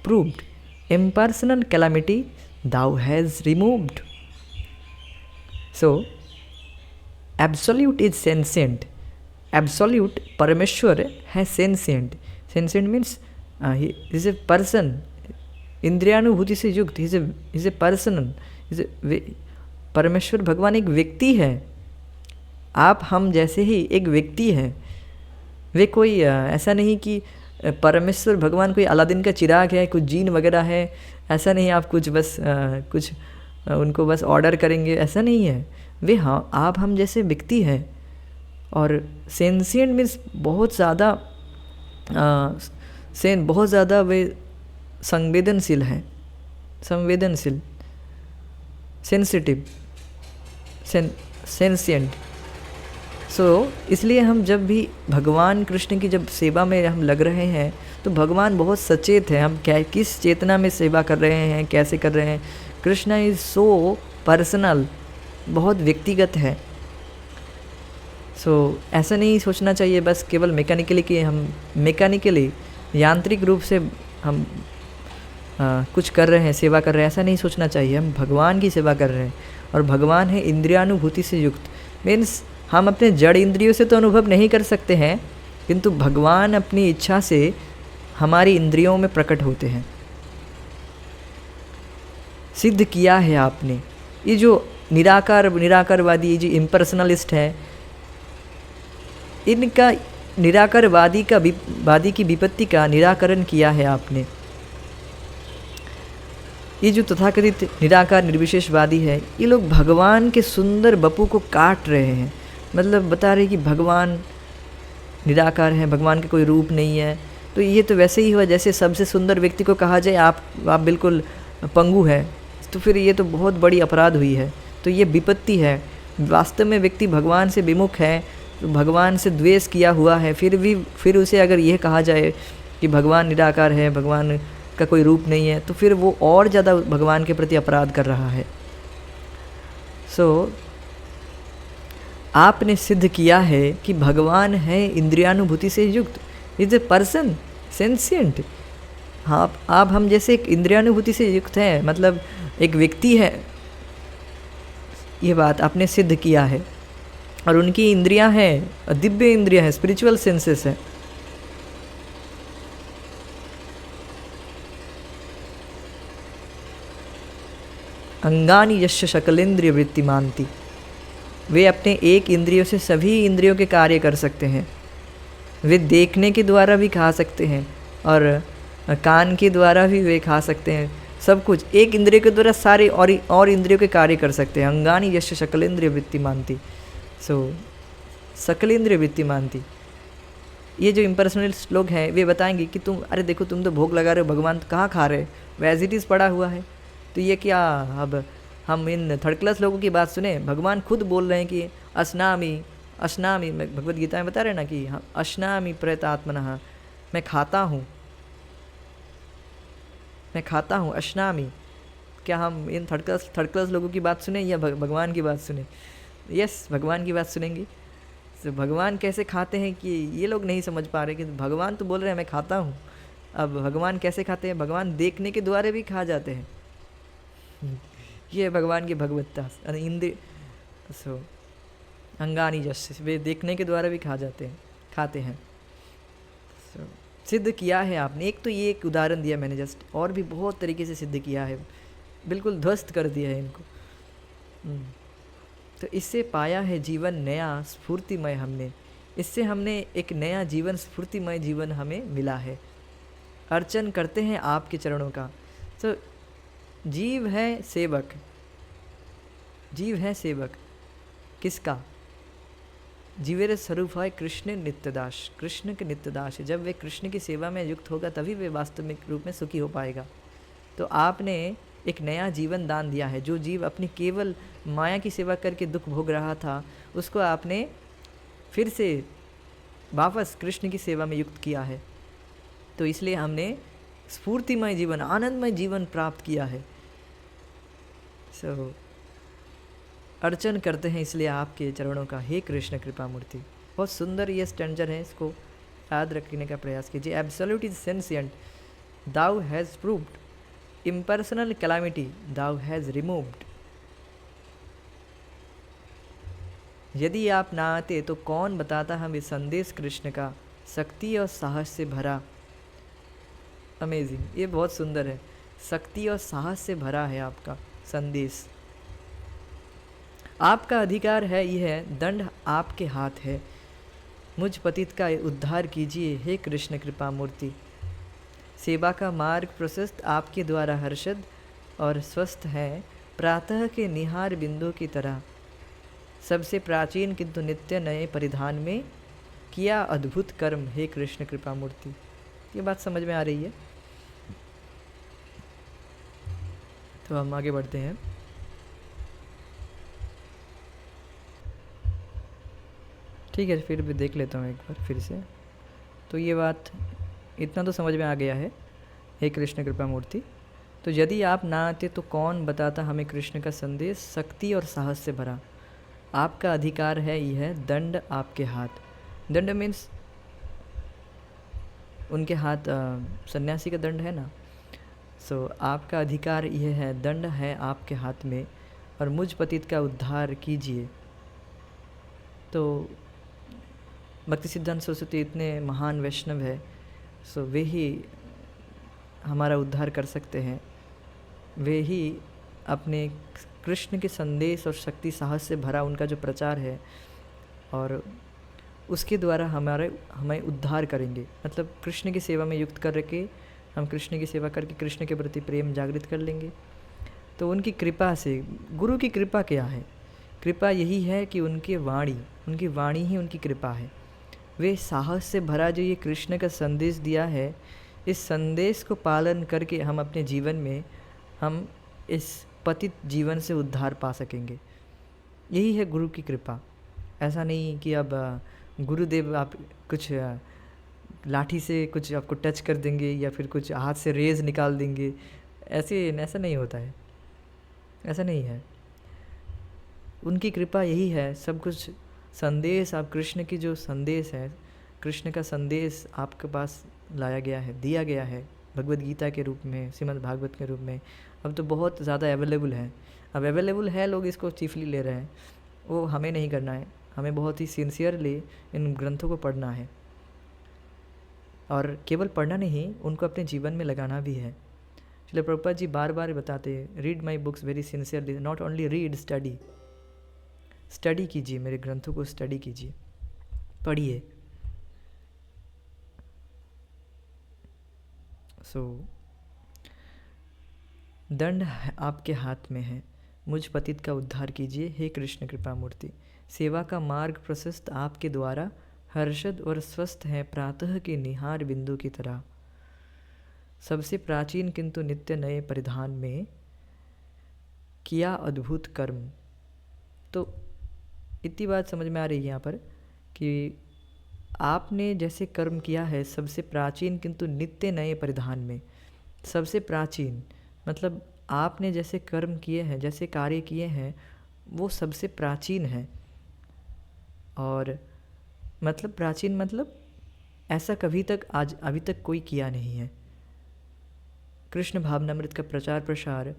proved. Impersonal calamity thou has removed. So absolute is sentient, absolute परमेश्वर है sentient. Sentient means is a person, इंद्रियानुभूति से युक्त, इज ए पर्सन, परमेश्वर भगवान एक व्यक्ति है। आप हम जैसे ही एक व्यक्ति है। वे कोई ऐसा नहीं कि परमेश्वर भगवान कोई अलादीन का चिराग है, कुछ जीन वगैरह है, ऐसा नहीं। आप कुछ बस कुछ उनको बस ऑर्डर करेंगे, ऐसा नहीं है। वे हाँ, आप हम जैसे व्यक्ति हैं। और सेंसिएंट मीन्स बहुत ज़्यादा बहुत ज़्यादा वे संवेदनशील हैं, संवेदनशील, सेंसिटिव, सेंसिएंट। इसलिए हम जब भी भगवान कृष्ण की जब सेवा में हम लग रहे हैं तो भगवान बहुत सचेत है, हम क्या किस चेतना में सेवा कर रहे हैं, कैसे कर रहे हैं। कृष्णा इज़ सो पर्सनल, बहुत व्यक्तिगत है। ऐसा नहीं सोचना चाहिए बस केवल मैकेनिकली कि हम मैकेनिकली यांत्रिक रूप से हम कुछ कर रहे हैं, सेवा कर रहे हैं, ऐसा नहीं सोचना चाहिए। हम भगवान की सेवा कर रहे हैं, और भगवान है इंद्रियानुभूति से युक्त। मीन्स हम अपने जड़ इंद्रियों से तो अनुभव नहीं कर सकते हैं, किंतु भगवान अपनी इच्छा से हमारी इंद्रियों में प्रकट होते हैं। सिद्ध किया है आपने। ये जो निराकारवादी, ये जो इम्पर्सनलिस्ट है, इनका निराकारवादी की विपत्ति का निराकरण किया है आपने। ये जो तथाकथित निराकार निर्विशेषवादी है, ये लोग भगवान के सुंदर बपू को काट रहे हैं। मतलब बता रहे कि भगवान निराकार है, भगवान का कोई रूप नहीं है। तो ये तो वैसे ही हुआ जैसे सबसे सुंदर व्यक्ति को कहा जाए आप बिल्कुल पंगु है, तो फिर ये तो बहुत बड़ी अपराध हुई है। तो ये विपत्ति है। वास्तव में व्यक्ति भगवान से विमुख है, तो भगवान से द्वेष किया हुआ है, फिर उसे अगर यह कहा जाए कि भगवान निराकार है, भगवान का कोई रूप नहीं है, तो फिर वो और ज़्यादा भगवान के प्रति अपराध कर रहा है। आपने सिद्ध किया है कि भगवान है इंद्रियानुभूति से युक्त, इज ए पर्सन, सेंसिएंट। आप हम जैसे एक इंद्रियानुभूति से युक्त हैं, मतलब एक व्यक्ति है। ये बात आपने सिद्ध किया है। और उनकी इंद्रियां हैं, दिव्य इंद्रियां हैं, स्पिरिचुअल सेंसेस है। अंगानि यस्य शकलेन्द्रिय वृत्तिमान्ति। वे अपने एक इंद्रियों से सभी इंद्रियों के कार्य कर सकते हैं। वे देखने के द्वारा भी खा सकते हैं, और कान के द्वारा भी वे खा सकते हैं। सब कुछ एक इंद्रिय के द्वारा सारे और इंद्रियों के कार्य कर सकते हैं। अंगानि यस्य शकलेन्द्रिय वृत्तिमान्ति। सकलेन्द्रिय वृत्तिमान्ति। ये जो इम्पर्सनलिस्ट लोग हैं, वे बताएंगे कि अरे देखो, तुम तो भोग लगा रहे हो, भगवान कहाँ खा रहे, एज इट इज़ पड़ा हुआ है। तो ये क्या, अब हम इन थर्ड क्लास लोगों की बात सुने? भगवान खुद बोल रहे हैं कि अश्नामि, भगवद गीता में बता रहे ना कि हाँ, अश्नामि प्रयतात्मनः, मैं खाता हूँ, अश्नामि। क्या हम इन थर्ड क्लास लोगों की बात सुने या भगवान की बात सुने? यस, भगवान की बात सुनेंगे। तो भगवान कैसे खाते हैं कि ये लोग नहीं समझ पा रहे कि भगवान तो बोल रहे हैं मैं खाता हूँ। अब भगवान कैसे खाते हैं? भगवान देखने के द्वारा भी खा जाते हैं। ये है भगवान की भगवत्ता। इंद्रिय अंगानि यस्य, वे देखने के द्वारा भी खाते हैं। सिद्ध किया है आपने। एक तो ये एक उदाहरण दिया मैंने जस्ट, और भी बहुत तरीके से सिद्ध किया है, बिल्कुल ध्वस्त कर दिया है इनको। तो इससे पाया है जीवन नया स्फूर्तिमय हमने। इससे हमने एक नया जीवन, स्फूर्तिमय जीवन हमें मिला है। अर्चन करते हैं आपके चरणों का। तो जीव है सेवक। किसका? जीवेर स्वरूप है कृष्ण नित्यदास, कृष्ण के नित्यदास है। जब वे कृष्ण की सेवा में युक्त होगा तभी वे वास्तविक रूप में सुखी हो पाएगा। तो आपने एक नया जीवन दान दिया है। जो जीव अपनी केवल माया की सेवा करके दुख भोग रहा था, उसको आपने फिर से वापस कृष्ण की सेवा में युक्त किया है। तो इसलिए हमने स्फूर्तिमय जीवन, आनंदमय जीवन प्राप्त किया है। अर्चन करते हैं इसलिए आपके चरणों का, हे कृष्ण कृपा मूर्ति। बहुत सुंदर ये स्टैंजर है, इसको याद रखने का प्रयास कीजिए। Absolute is sentient, thou has proved, impersonal calamity thou has removed. यदि आप ना आते तो कौन बताता हमें संदेश कृष्ण का, शक्ति और साहस से भरा। अमेजिंग, ये बहुत सुंदर है। शक्ति और साहस से भरा है आपका संदेश। आपका अधिकार है यह दंड आपके हाथ है, मुझ पतित का उद्धार कीजिए हे कृष्ण कृपा मूर्ति। सेवा का मार्ग प्रशस्त आपके द्वारा हर्षद और स्वस्थ है, प्रातः के निहार बिंदु की तरह। सबसे प्राचीन किंतु नित्य नए परिधान में किया अद्भुत कर्म हे कृष्ण कृपा मूर्ति। ये बात समझ में आ रही है? तो हम आगे बढ़ते हैं। ठीक है, फिर भी देख लेता हूँ एक बार फिर से। तो ये बात इतना तो समझ में आ गया है, हे कृष्ण कृपा मूर्ति। तो यदि आप ना आते तो कौन बताता हमें कृष्ण का संदेश, शक्ति और साहस से भरा। आपका अधिकार है यह दंड आपके हाथ। दंड मीन्स उनके हाथ, सन्यासी का दंड है ना। सो आपका अधिकार यह है, दंड है आपके हाथ में, और मुझ पतित का उद्धार कीजिए। तो भक्ति सिद्धांत सरस्वती इतने महान वैष्णव है, सो वे ही हमारा उद्धार कर सकते हैं। वे ही अपने कृष्ण के संदेश और शक्ति साहस से भरा उनका जो प्रचार है, और उसके द्वारा हमें उद्धार करेंगे। मतलब कृष्ण की सेवा में युक्त करके हम कृष्ण की सेवा करके कृष्ण के प्रति प्रेम जागृत कर लेंगे। तो उनकी कृपा से, गुरु की कृपा क्या है? कृपा यही है कि उनकी वाणी ही उनकी कृपा है। वे साहस से भरा जो ये कृष्ण का संदेश दिया है, इस संदेश को पालन करके हम अपने जीवन में हम इस पतित जीवन से उद्धार पा सकेंगे। यही है गुरु की कृपा। ऐसा नहीं कि अब गुरुदेव आप कुछ लाठी से कुछ आपको टच कर देंगे या फिर कुछ हाथ से रेज निकाल देंगे। ऐसा नहीं होता है, ऐसा नहीं है। उनकी कृपा यही है, सब कुछ संदेश, आप कृष्ण की जो संदेश है, कृष्ण का संदेश आपके पास लाया गया है, दिया गया है भगवद गीता के रूप में, श्रीमद् भागवत के रूप में। अब तो बहुत ज़्यादा अवेलेबल है, अब अवेलेबल है, लोग इसको चीफली ले रहे हैं। वो हमें नहीं करना है, हमें बहुत ही सिंसियरली इन ग्रंथों को पढ़ना है, और केवल पढ़ना नहीं, उनको अपने जीवन में लगाना भी है। इसलिए प्रभुपाद जी बार बार बताते हैं, read my books very sincerely, not only read, study कीजिए, मेरे ग्रंथों को स्टडी कीजिए, पढ़िए। दंड आपके हाथ में है, मुझ पतित का उद्धार कीजिए हे कृष्ण कृपा मूर्ति। सेवा का मार्ग प्रशस्त आपके द्वारा हर्षद और स्वस्थ है, प्रातः के निहार बिंदु की तरह। सबसे प्राचीन किंतु नित्य नए परिधान में किया अद्भुत कर्म। तो इतनी बात समझ में आ रही है यहाँ पर कि आपने जैसे कर्म किया है सबसे प्राचीन किंतु नित्य नए परिधान में। सबसे प्राचीन मतलब आपने जैसे कर्म किए हैं, जैसे कार्य किए हैं, वो सबसे प्राचीन है। और मतलब प्राचीन मतलब ऐसा कभी तक आज अभी तक कोई किया नहीं है। कृष्ण भावनामृत का प्रचार प्रसार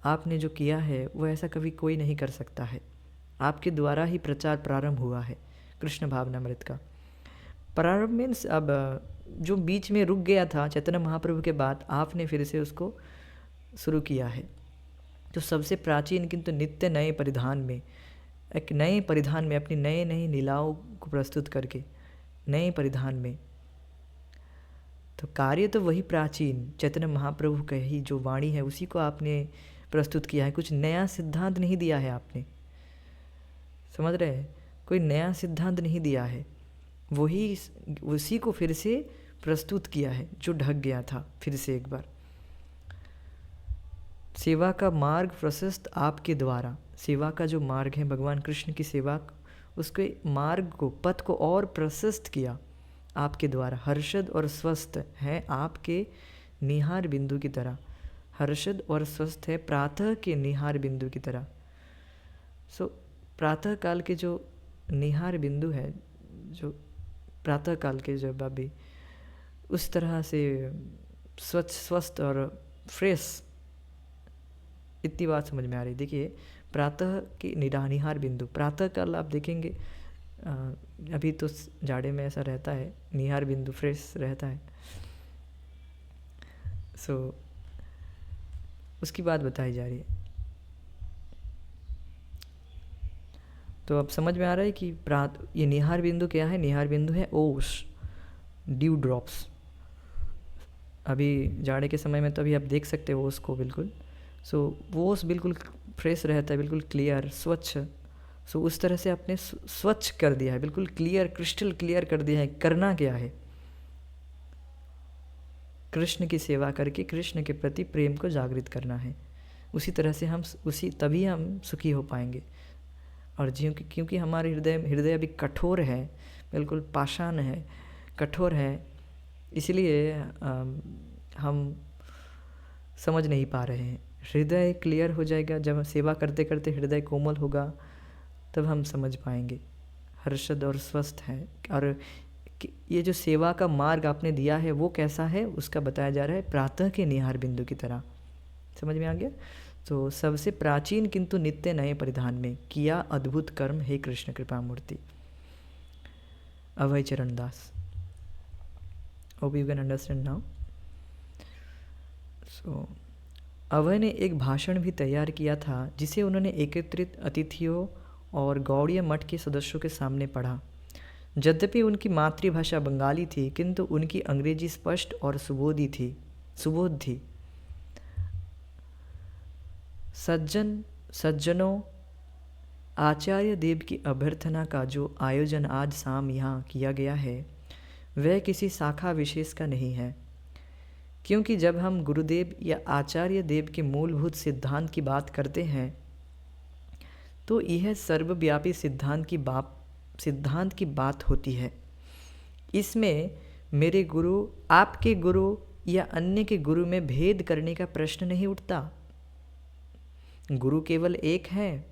आपने जो किया है वो ऐसा कभी कोई नहीं कर सकता है। आपके द्वारा ही प्रचार प्रारंभ हुआ है कृष्ण भावनामृत का। प्रारंभ मीन्स अब जो बीच में रुक गया था चैतन्य महाप्रभु के बाद, आपने फिर से उसको शुरू किया है। तो सबसे प्राचीन किंतु नित्य नए परिधान में, एक नए परिधान में अपनी नए नई लीलाओं को प्रस्तुत करके, नए परिधान में, तो कार्य तो वही प्राचीन चैतन्य महाप्रभु का ही जो वाणी है उसी को आपने प्रस्तुत किया है। कुछ नया सिद्धांत नहीं दिया है आपने, समझ रहे हैं? कोई नया सिद्धांत नहीं दिया है, वही उसी को फिर से प्रस्तुत किया है जो ढक गया था फिर से एक बार। सेवा का मार्ग प्रशस्त आपके द्वारा, सेवा का जो मार्ग है भगवान कृष्ण की सेवा, उसके मार्ग को, पथ को और प्रशस्त किया आपके द्वारा। हर्षद और स्वस्थ है आपके निहार बिंदु की तरह, हर्षद और स्वस्थ है प्रातः के निहार बिंदु की तरह। सो प्रातः काल के जो निहार बिंदु है, जो प्रातः काल के जब अभी उस तरह से स्वच्छ, स्वस्थ और फ्रेश, इतनी बात समझ में आ रही। देखिए प्रातः की निहार बिंदु, प्रातः काल आप देखेंगे अभी तो जाड़े में ऐसा रहता है, निहार बिंदु फ्रेश रहता है। सो उसकी बात बताई जा रही है। तो अब समझ में आ रहा है कि ये निहार बिंदु क्या है? निहार बिंदु है ओस, ड्यू ड्रॉप्स। अभी जाड़े के समय में तो अभी आप देख सकते हो ओस को बिल्कुल। सो वो ओस बिल्कुल फ्रेश रहता है, बिल्कुल क्लियर, स्वच्छ। सो उस तरह से आपने स्वच्छ कर दिया है, बिल्कुल क्लियर, क्रिस्टल क्लियर कर दिया है। करना क्या है? कृष्ण की सेवा करके कृष्ण के प्रति प्रेम को जागृत करना है। उसी तरह से तभी हम सुखी हो पाएंगे। और क्योंकि हमारे हृदय अभी कठोर है, बिल्कुल पाषाण है, कठोर है, इसलिए हम समझ नहीं पा रहे हैं। हृदय क्लियर हो जाएगा जब सेवा करते करते हृदय कोमल होगा, तब हम समझ पाएंगे। हर्षद और स्वस्थ है। और ये जो सेवा का मार्ग आपने दिया है वो कैसा है, उसका बताया जा रहा है प्रातः के निहार बिंदु की तरह। समझ में आ गया? तो सबसे प्राचीन किंतु नित्य नए परिधान में किया अद्भुत कर्म, हे कृष्ण कृपा मूर्ति। Abhay Charan Das. Hope you can understand now. So Abhay ने एक भाषण भी तैयार किया था जिसे उन्होंने एकत्रित अतिथियों और गौड़ीय मठ के सदस्यों के सामने पढ़ा। यद्यपि उनकी मातृभाषा बंगाली थी, किंतु उनकी अंग्रेजी स्पष्ट और सुबोध थी। सज्जनों, आचार्य देव की अभ्यर्थना का जो आयोजन आज शाम यहाँ किया गया है वह किसी शाखा विशेष का नहीं है, क्योंकि जब हम गुरुदेव या आचार्य देव के मूलभूत सिद्धांत की बात करते हैं तो यह सर्वव्यापी सिद्धांत की बात होती है। इसमें मेरे गुरु, आपके गुरु या अन्य के गुरु में भेद करने का प्रश्न नहीं उठता। गुरु केवल एक है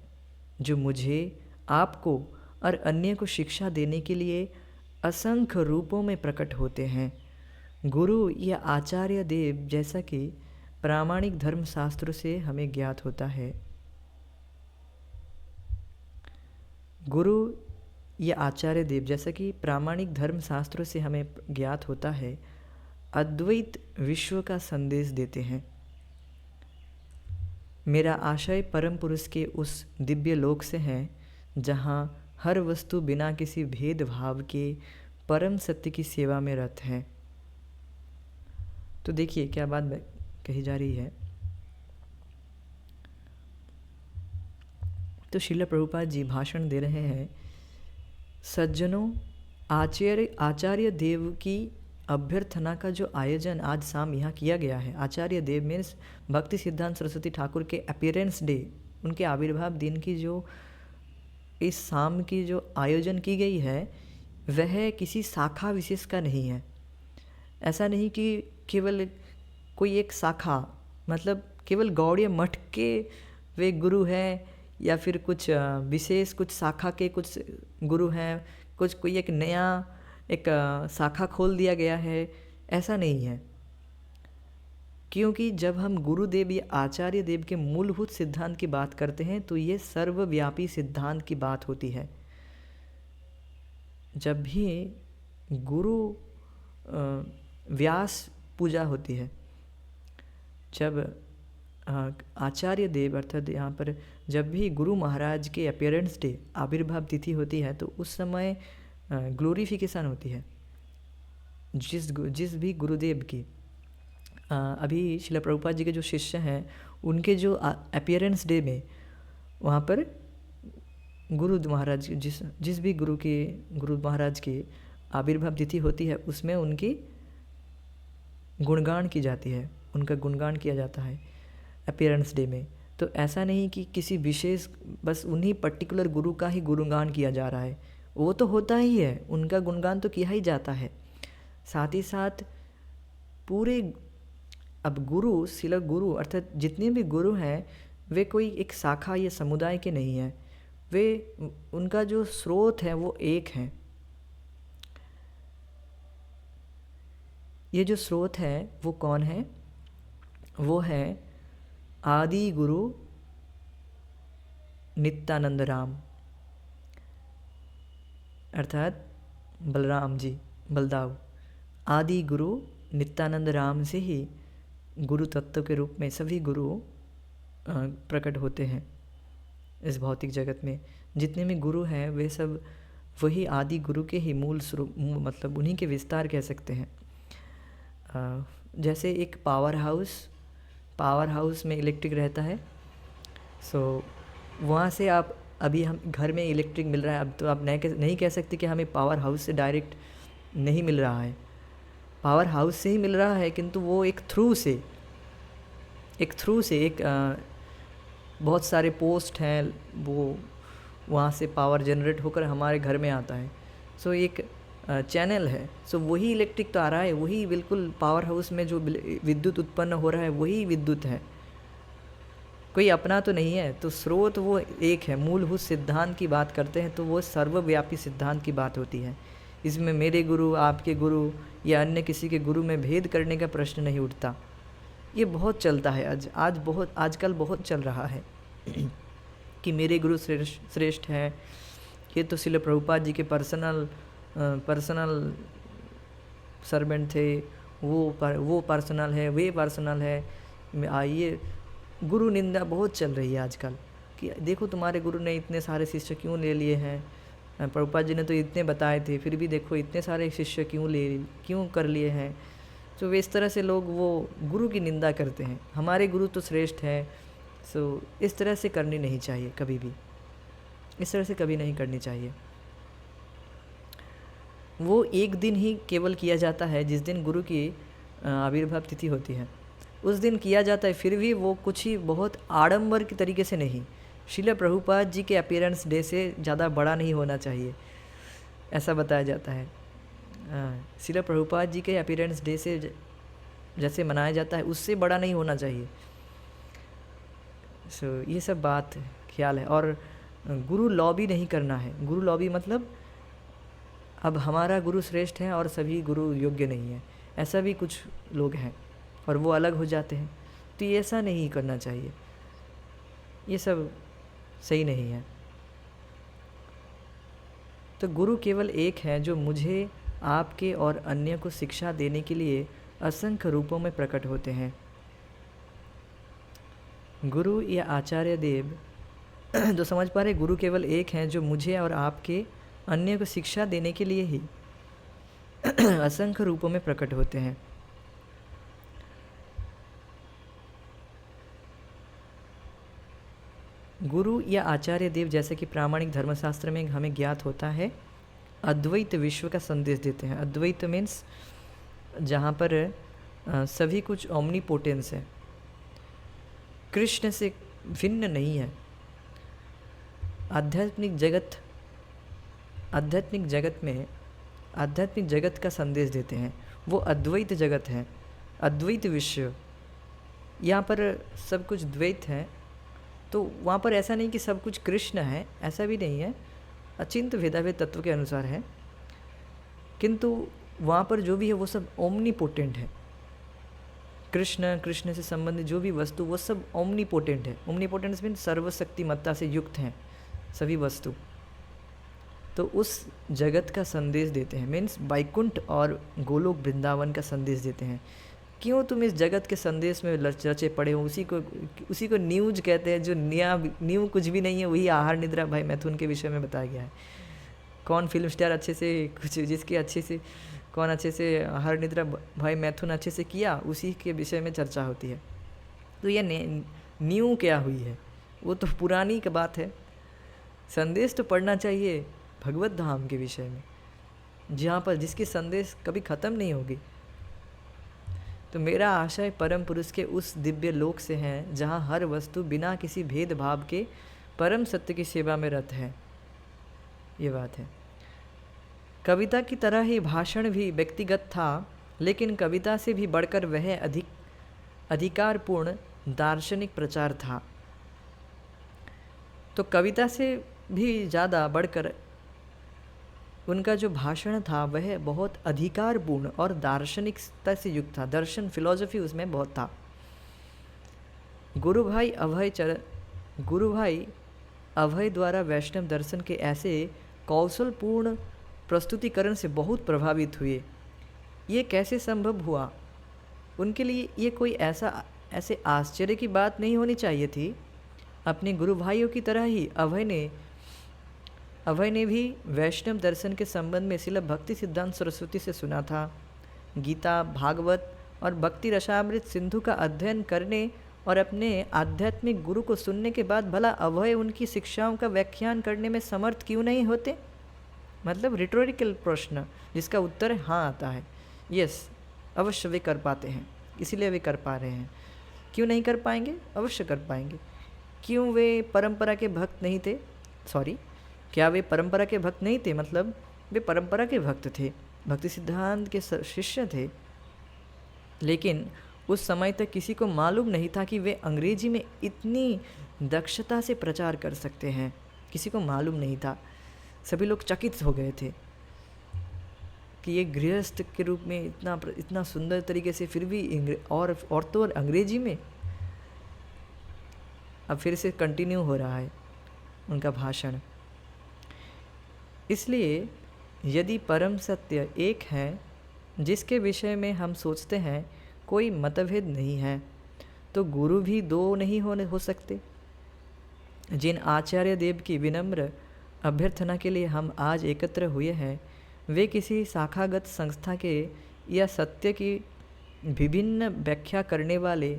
जो मुझे, आपको और अन्य को शिक्षा देने के लिए असंख्य रूपों में प्रकट होते हैं। गुरु या आचार्य देव जैसा कि प्रामाणिक धर्मशास्त्रों से हमें ज्ञात होता है, गुरु या आचार्य देव जैसा कि प्रामाणिक धर्मशास्त्रों से हमें ज्ञात होता है, अद्वैत विश्व का संदेश देते हैं। मेरा आशय परम पुरुष के उस दिव्य लोक से है जहाँ हर वस्तु बिना किसी भेदभाव के परम सत्य की सेवा में रत है। तो देखिए क्या बात कही जा रही है। तो श्रील प्रभुपाद जी भाषण दे रहे हैं, सज्जनों, आचार्य देव की अभ्यर्थना का जो आयोजन आज शाम यहाँ किया गया है, आचार्य देव मीन्स भक्ति सिद्धांत सरस्वती ठाकुर के अपीयरेंस डे, उनके आविर्भाव दिन की जो इस शाम की जो आयोजन की गई है वह किसी शाखा विशेष का नहीं है। ऐसा नहीं कि केवल कोई एक शाखा, मतलब केवल गौड़ीय मठ के वे गुरु हैं या फिर कुछ विशेष कुछ शाखा के कुछ गुरु हैं, कोई एक नया एक शाखा खोल दिया गया है, ऐसा नहीं है। क्योंकि जब हम गुरुदेव या आचार्य देव के मूलभूत सिद्धांत की बात करते हैं तो ये सर्वव्यापी सिद्धांत की बात होती है। जब भी गुरु व्यास पूजा होती है, जब आचार्य देव अर्थात यहाँ पर जब भी गुरु महाराज के अपीयरेंस डे, आविर्भाव तिथि होती है तो उस समय ग्लोरिफिकेशन होती है जिस भी गुरुदेव की। अभी श्रील प्रभुपाद जी के जो शिष्य हैं उनके जो अपीयरेंस डे में वहाँ पर गुरु महाराज जिस जिस भी गुरु महाराज की आविर्भाव तिथि होती है उसमें उनकी गुणगान की जाती है, उनका गुणगान किया जाता है अपीयरेंस डे में। तो ऐसा नहीं कि किसी विशेष बस उन्हीं पर्टिकुलर गुरु का ही गुणगान किया जा रहा है, वो तो होता ही है, उनका गुणगान तो किया ही जाता है। साथ ही साथ पूरे अब गुरु शिला गुरु अर्थात जितने भी गुरु हैं वे कोई एक शाखा या समुदाय के नहीं हैं, वे उनका जो स्रोत है वो एक है। ये जो स्रोत है वो कौन है? वो है आदि गुरु नित्यानंद राम, अर्थात बलराम जी, बलदाव। आदि गुरु नित्यानंद राम से ही गुरु तत्व के रूप में सभी गुरु प्रकट होते हैं इस भौतिक जगत में। जितने भी गुरु हैं वे सब वही आदि गुरु के ही मूल स्वरूप, मतलब उन्हीं के विस्तार कह सकते हैं। जैसे एक पावर हाउस में इलेक्ट्रिक रहता है, सो वहाँ से आप अभी हम घर में इलेक्ट्रिक मिल रहा है, अब तो आप नहीं कह सकते कि हमें पावर हाउस से डायरेक्ट नहीं मिल रहा है, पावर हाउस से ही मिल रहा है, किंतु वो एक थ्रू से बहुत सारे पोस्ट हैं, वो वहाँ से पावर जनरेट होकर हमारे घर में आता है। सो एक चैनल है, सो वही इलेक्ट्रिक तो आ रहा है, वही बिल्कुल पावर हाउस में जो विद्युत उत्पन्न हो रहा है वही विद्युत है, कोई अपना तो नहीं है। तो स्रोत वो एक है। मूलभूत सिद्धांत की बात करते हैं तो वो सर्वव्यापी सिद्धांत की बात होती है। इसमें मेरे गुरु, आपके गुरु या अन्य किसी के गुरु में भेद करने का प्रश्न नहीं उठता। ये बहुत चलता है आजकल बहुत चल रहा है कि मेरे गुरु श्रेष्ठ है, ये तो श्रील प्रभुपाद जी के पर्सनल सर्वेंट थे, वो पर्सनल है, वे पर्सनल है। आइए, गुरु निंदा बहुत चल रही है आजकल कि देखो तुम्हारे गुरु ने इतने सारे शिष्य क्यों ले लिए हैं, प्रभुपाद जी ने तो इतने बताए थे, फिर भी देखो इतने सारे शिष्य क्यों कर लिए हैं। तो वे इस तरह से लोग वो गुरु की निंदा करते हैं। हमारे गुरु तो श्रेष्ठ है। सो इस तरह से करनी नहीं चाहिए, कभी भी इस तरह से कभी नहीं करनी चाहिए। वो एक दिन ही केवल किया जाता है जिस दिन गुरु की आविर्भाव तिथि होती है, उस दिन किया जाता है। फिर भी वो कुछ ही बहुत आडंबर के तरीके से नहीं, श्रील प्रभुपाद जी के अपीयरेंस डे से ज़्यादा बड़ा नहीं होना चाहिए, ऐसा बताया जाता है। श्रील प्रभुपाद जी के अपीयरेंस डे से जैसे मनाया जाता है उससे बड़ा नहीं होना चाहिए। सो ये सब बात ख्याल है। और गुरु लॉबी नहीं करना है। गुरु लॉबी मतलब अब हमारा गुरु श्रेष्ठ है और सभी गुरु योग्य नहीं है, ऐसा भी कुछ लोग हैं और वो अलग हो जाते हैं। तो ये ऐसा नहीं करना चाहिए, ये सब सही नहीं है। तो गुरु केवल एक है जो मुझे, आपके और अन्य को शिक्षा देने के लिए असंख्य रूपों में प्रकट होते हैं। गुरु या आचार्य देव जो समझ पा रहे, गुरु केवल एक हैं जो मुझे और आपके अन्य को शिक्षा देने के लिए ही असंख्य रूपों में प्रकट होते हैं। गुरु या आचार्य देव जैसे कि प्रामाणिक धर्मशास्त्र में हमें ज्ञात होता है, अद्वैत विश्व का संदेश देते हैं। अद्वैत मीन्स जहाँ पर सभी कुछ ओमनीपोटेंस है, कृष्ण से भिन्न नहीं है। आध्यात्मिक जगत का संदेश देते हैं, वो अद्वैत जगत है, अद्वैत विश्व। यहाँ पर सब कुछ द्वैत है, तो वहाँ पर ऐसा नहीं कि सब कुछ कृष्ण है, ऐसा भी नहीं है, अचिंत्य भेदाभेद तत्व के अनुसार है, किंतु वहाँ पर जो भी है वो सब ओमनीपोटेंट है। कृष्ण से संबंधित जो भी वस्तु वो सब ओमनीपोटेंट है। ओमनीपोटेंस मीन सर्वशक्तिमत्ता से युक्त हैं सभी वस्तु। तो उस जगत का संदेश देते हैं, मीन्स वैकुंठ और गोलोक वृंदावन का संदेश देते हैं। क्यों तुम इस जगत के संदेश में रचे पड़े हो? उसी को न्यूज कहते हैं, जो न्यू कुछ भी नहीं है, वही आहार निद्रा भाई मैथुन के विषय में बताया गया है। कौन फिल्म स्टार अच्छे से कौन अच्छे से आहार निद्रा भाई मैथुन अच्छे से किया, उसी के विषय में चर्चा होती है। तो ये न्यू क्या हुई है, वो तो पुरानी की बात है। संदेश तो पढ़ना चाहिए भगवत धाम के विषय में, जहाँ पर जिसकी संदेश कभी ख़त्म नहीं होगी। तो मेरा आशय परम पुरुष के उस दिव्य लोक से है जहाँ हर वस्तु बिना किसी भेदभाव के परम सत्य की सेवा में रत है। ये बात है। कविता की तरह ही भाषण भी व्यक्तिगत था, लेकिन कविता से भी बढ़कर वह अधिकारपूर्ण दार्शनिक प्रचार था। तो कविता से भी ज़्यादा बढ़कर उनका जो भाषण था वह बहुत अधिकारपूर्ण और दार्शनिकता से युक्त था। दर्शन, फिलॉसफी उसमें बहुत था। गुरु भाई अभय द्वारा वैष्णव दर्शन के ऐसे कौशलपूर्ण प्रस्तुतिकरण से बहुत प्रभावित हुए। ये कैसे संभव हुआ? उनके लिए ये कोई ऐसे आश्चर्य की बात नहीं होनी चाहिए थी। अपने गुरु भाइयों की तरह ही अभय ने भी वैष्णव दर्शन के संबंध में श्रील भक्ति सिद्धांत सरस्वती से सुना था। गीता, भागवत और भक्ति रसामृत सिंधु का अध्ययन करने और अपने आध्यात्मिक गुरु को सुनने के बाद भला अभय उनकी शिक्षाओं का व्याख्यान करने में समर्थ क्यों नहीं होते? मतलब रिटोरिकल प्रश्न जिसका उत्तर हाँ आता है। यस, अवश्य वे कर पाते हैं, इसीलिए वे कर पा रहे हैं। क्यों नहीं कर पाएंगे? अवश्य कर पाएंगे। क्यों वे परंपरा के भक्त नहीं थे? क्या वे परंपरा के भक्त नहीं थे? मतलब वे परंपरा के भक्त थे, भक्ति सिद्धांत के शिष्य थे, लेकिन उस समय तक किसी को मालूम नहीं था कि वे अंग्रेजी में इतनी दक्षता से प्रचार कर सकते हैं। किसी को मालूम नहीं था। सभी लोग चकित हो गए थे कि ये गृहस्थ के रूप में इतना सुंदर तरीके से, फिर भी और तो अंग्रेजी में। अब फिर से कंटिन्यू हो रहा है उनका भाषण। इसलिए यदि परम सत्य एक है जिसके विषय में हम सोचते हैं कोई मतभेद नहीं है, तो गुरु भी दो नहीं हो सकते। जिन आचार्य देव की विनम्र अभ्यर्थना के लिए हम आज एकत्र हुए हैं, वे किसी शाखागत संस्था के या सत्य की विभिन्न व्याख्या करने वाले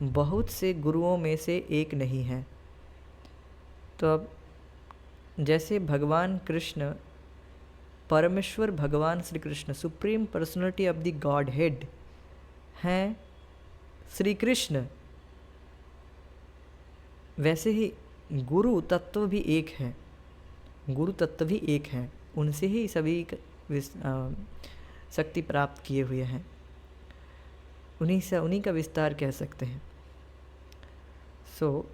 बहुत से गुरुओं में से एक नहीं हैं। तो अब जैसे भगवान कृष्ण, परमेश्वर भगवान Shri Krishna, supreme personality of the God head हैं श्री कृष्ण, वैसे ही गुरु तत्व भी एक है। गुरु तत्व भी एक है, उनसे ही सभी शक्ति प्राप्त किए हुए हैं, उन्हीं का विस्तार कह सकते हैं।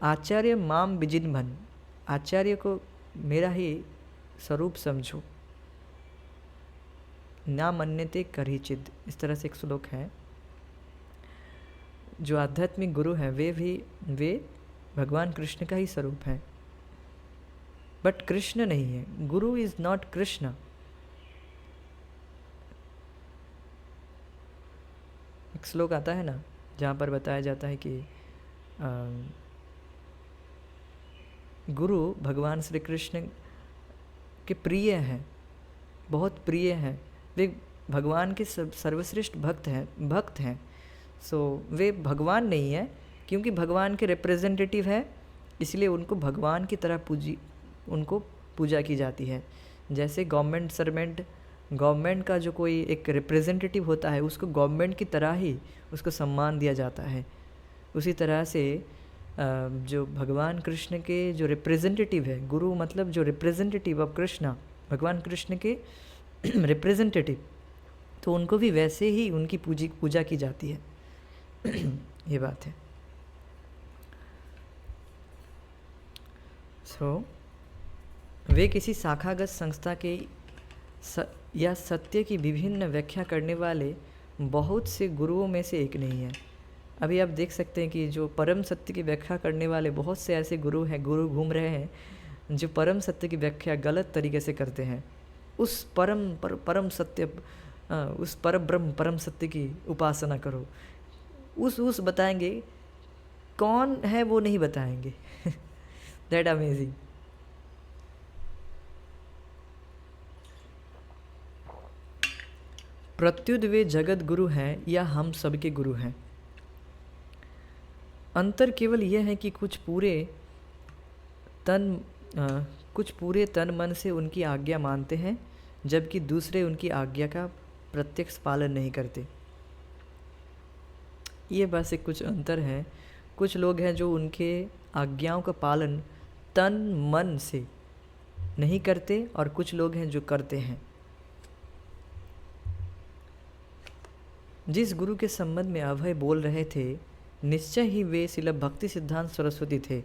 आचार्य माम विजिन्भन, आचार्य को मेरा ही स्वरूप समझो, ना मन्यते करिचिद, इस तरह से एक श्लोक है। जो आध्यात्मिक गुरु हैं वे भगवान कृष्ण का ही स्वरूप हैं, बट कृष्ण नहीं है। गुरु इज नॉट कृष्ण। एक श्लोक आता है ना जहाँ पर बताया जाता है कि गुरु भगवान श्री कृष्ण के प्रिय हैं, बहुत प्रिय हैं। वे भगवान के सर्वश्रेष्ठ भक्त हैं। वे भगवान नहीं है, क्योंकि भगवान के रिप्रेजेंटेटिव है, इसलिए उनको भगवान की तरह उनको पूजा की जाती है। जैसे गवर्नमेंट सर्वेंट, गवर्नमेंट का जो कोई एक रिप्रेजेंटेटिव होता है, उसको गवर्नमेंट की तरह ही उसको सम्मान दिया जाता है। उसी तरह से जो भगवान कृष्ण के जो रिप्रेजेंटेटिव है, गुरु मतलब जो रिप्रेजेंटेटिव ऑफ कृष्णा, भगवान कृष्ण के रिप्रेजेंटेटिव, तो उनको भी वैसे ही उनकी पूजा की जाती है। ये बात है। वे किसी शाखागत संस्था के या सत्य की विभिन्न व्याख्या करने वाले बहुत से गुरुओं में से एक नहीं है। अभी आप देख सकते हैं कि जो परम सत्य की व्याख्या करने वाले बहुत से ऐसे गुरु घूम रहे हैं जो परम सत्य की व्याख्या गलत तरीके से करते हैं। उस परम सत्य, उस परब्रह्म परम सत्य की उपासना करो, उस बताएंगे, कौन है वो नहीं बताएंगे। That amazing. प्रत्युत वे जगत गुरु हैं या हम सबके गुरु हैं। अंतर केवल यह है कि कुछ कुछ पूरे तन मन से उनकी आज्ञा मानते हैं, जबकि दूसरे उनकी आज्ञा का प्रत्यक्ष पालन नहीं करते। ये बस एक कुछ अंतर है। कुछ लोग हैं जो उनके आज्ञाओं का पालन तन मन से नहीं करते, और कुछ लोग हैं जो करते हैं। जिस गुरु के संबंध में अभय बोल रहे थे, निश्चय ही वे श्रील भक्ति सिद्धांत सरस्वती थे,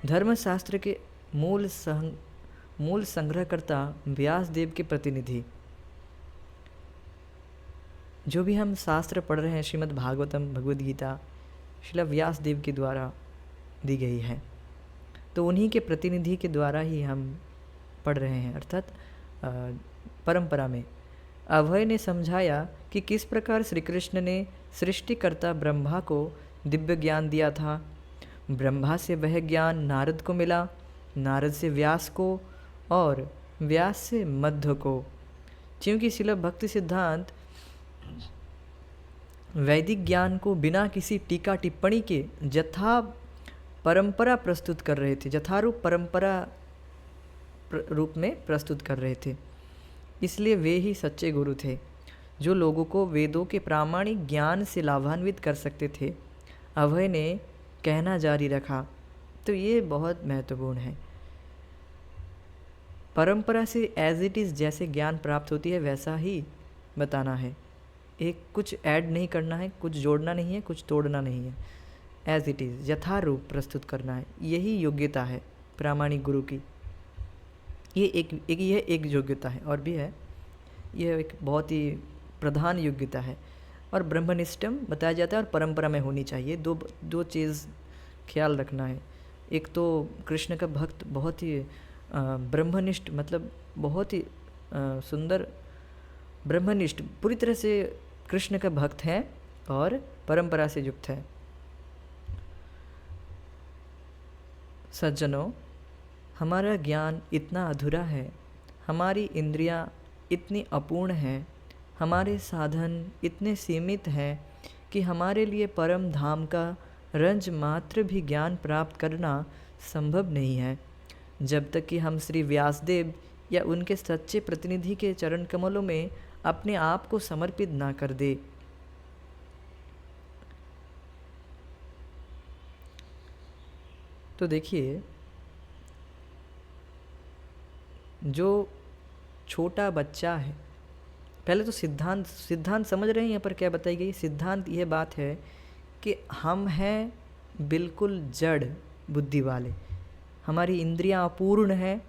धर्मशास्त्र के मूल संग्रहकर्ता व्यासदेव के प्रतिनिधि। जो भी हम शास्त्र पढ़ रहे हैं, श्रीमद् भागवतम, भगवद गीता श्रील व्यासदेव के द्वारा दी गई है, तो उन्हीं के प्रतिनिधि के द्वारा ही हम पढ़ रहे हैं, अर्थात परंपरा में। अभय ने समझाया कि किस प्रकार श्री कृष्ण ने सृष्टिकर्ता ब्रह्मा को दिव्य ज्ञान दिया था। ब्रह्मा से वह ज्ञान नारद को मिला, नारद से व्यास को, और व्यास से मध्व को। क्योंकि श्रील भक्ति सिद्धांत वैदिक ज्ञान को बिना किसी टीका टिप्पणी के यथा परंपरा प्रस्तुत कर रहे थे, यथारूप परंपरा रूप में प्रस्तुत कर रहे थे। इसलिए वे ही सच्चे गुरु थे, जो लोगों को वेदों के प्रामाणिक ज्ञान से लाभान्वित कर सकते थे। अभय ने कहना जारी रखा, तो ये बहुत महत्वपूर्ण है। परंपरा से एज इट इज़ जैसे ज्ञान प्राप्त होती है वैसा ही बताना है। एक कुछ ऐड नहीं करना है, कुछ जोड़ना नहीं है, कुछ तोड़ना नहीं है। एज इट इज़ यथारूप प्रस्तुत करना है। यही योग्यता है प्रामाणिक गुरु की। ये एक योग्यता है, और भी है। यह एक बहुत ही प्रधान योग्यता है। और ब्रह्मनिष्ठम बताया जाता है, और परंपरा में होनी चाहिए। दो चीज़ ख्याल रखना है। एक तो कृष्ण का भक्त बहुत ही ब्रह्मनिष्ठ, मतलब बहुत ही सुंदर ब्रह्मनिष्ठ, पूरी तरह से कृष्ण का भक्त है और परंपरा से युक्त है। सज्जनों, हमारा ज्ञान इतना अधूरा है, हमारी इंद्रियां इतनी अपूर्ण हैं, हमारे साधन इतने सीमित हैं कि हमारे लिए परम धाम का रंज मात्र भी ज्ञान प्राप्त करना संभव नहीं है, जब तक कि हम श्री व्यासदेव या उनके सच्चे प्रतिनिधि के चरण कमलों में अपने आप को समर्पित ना कर दे। तो देखिए, जो छोटा बच्चा है, पहले तो सिद्धांत समझ रहे हैं यहाँ पर क्या बताई गई। सिद्धांत यह बात है कि हम हैं बिल्कुल जड़ बुद्धि वाले, हमारी इंद्रियां अपूर्ण है,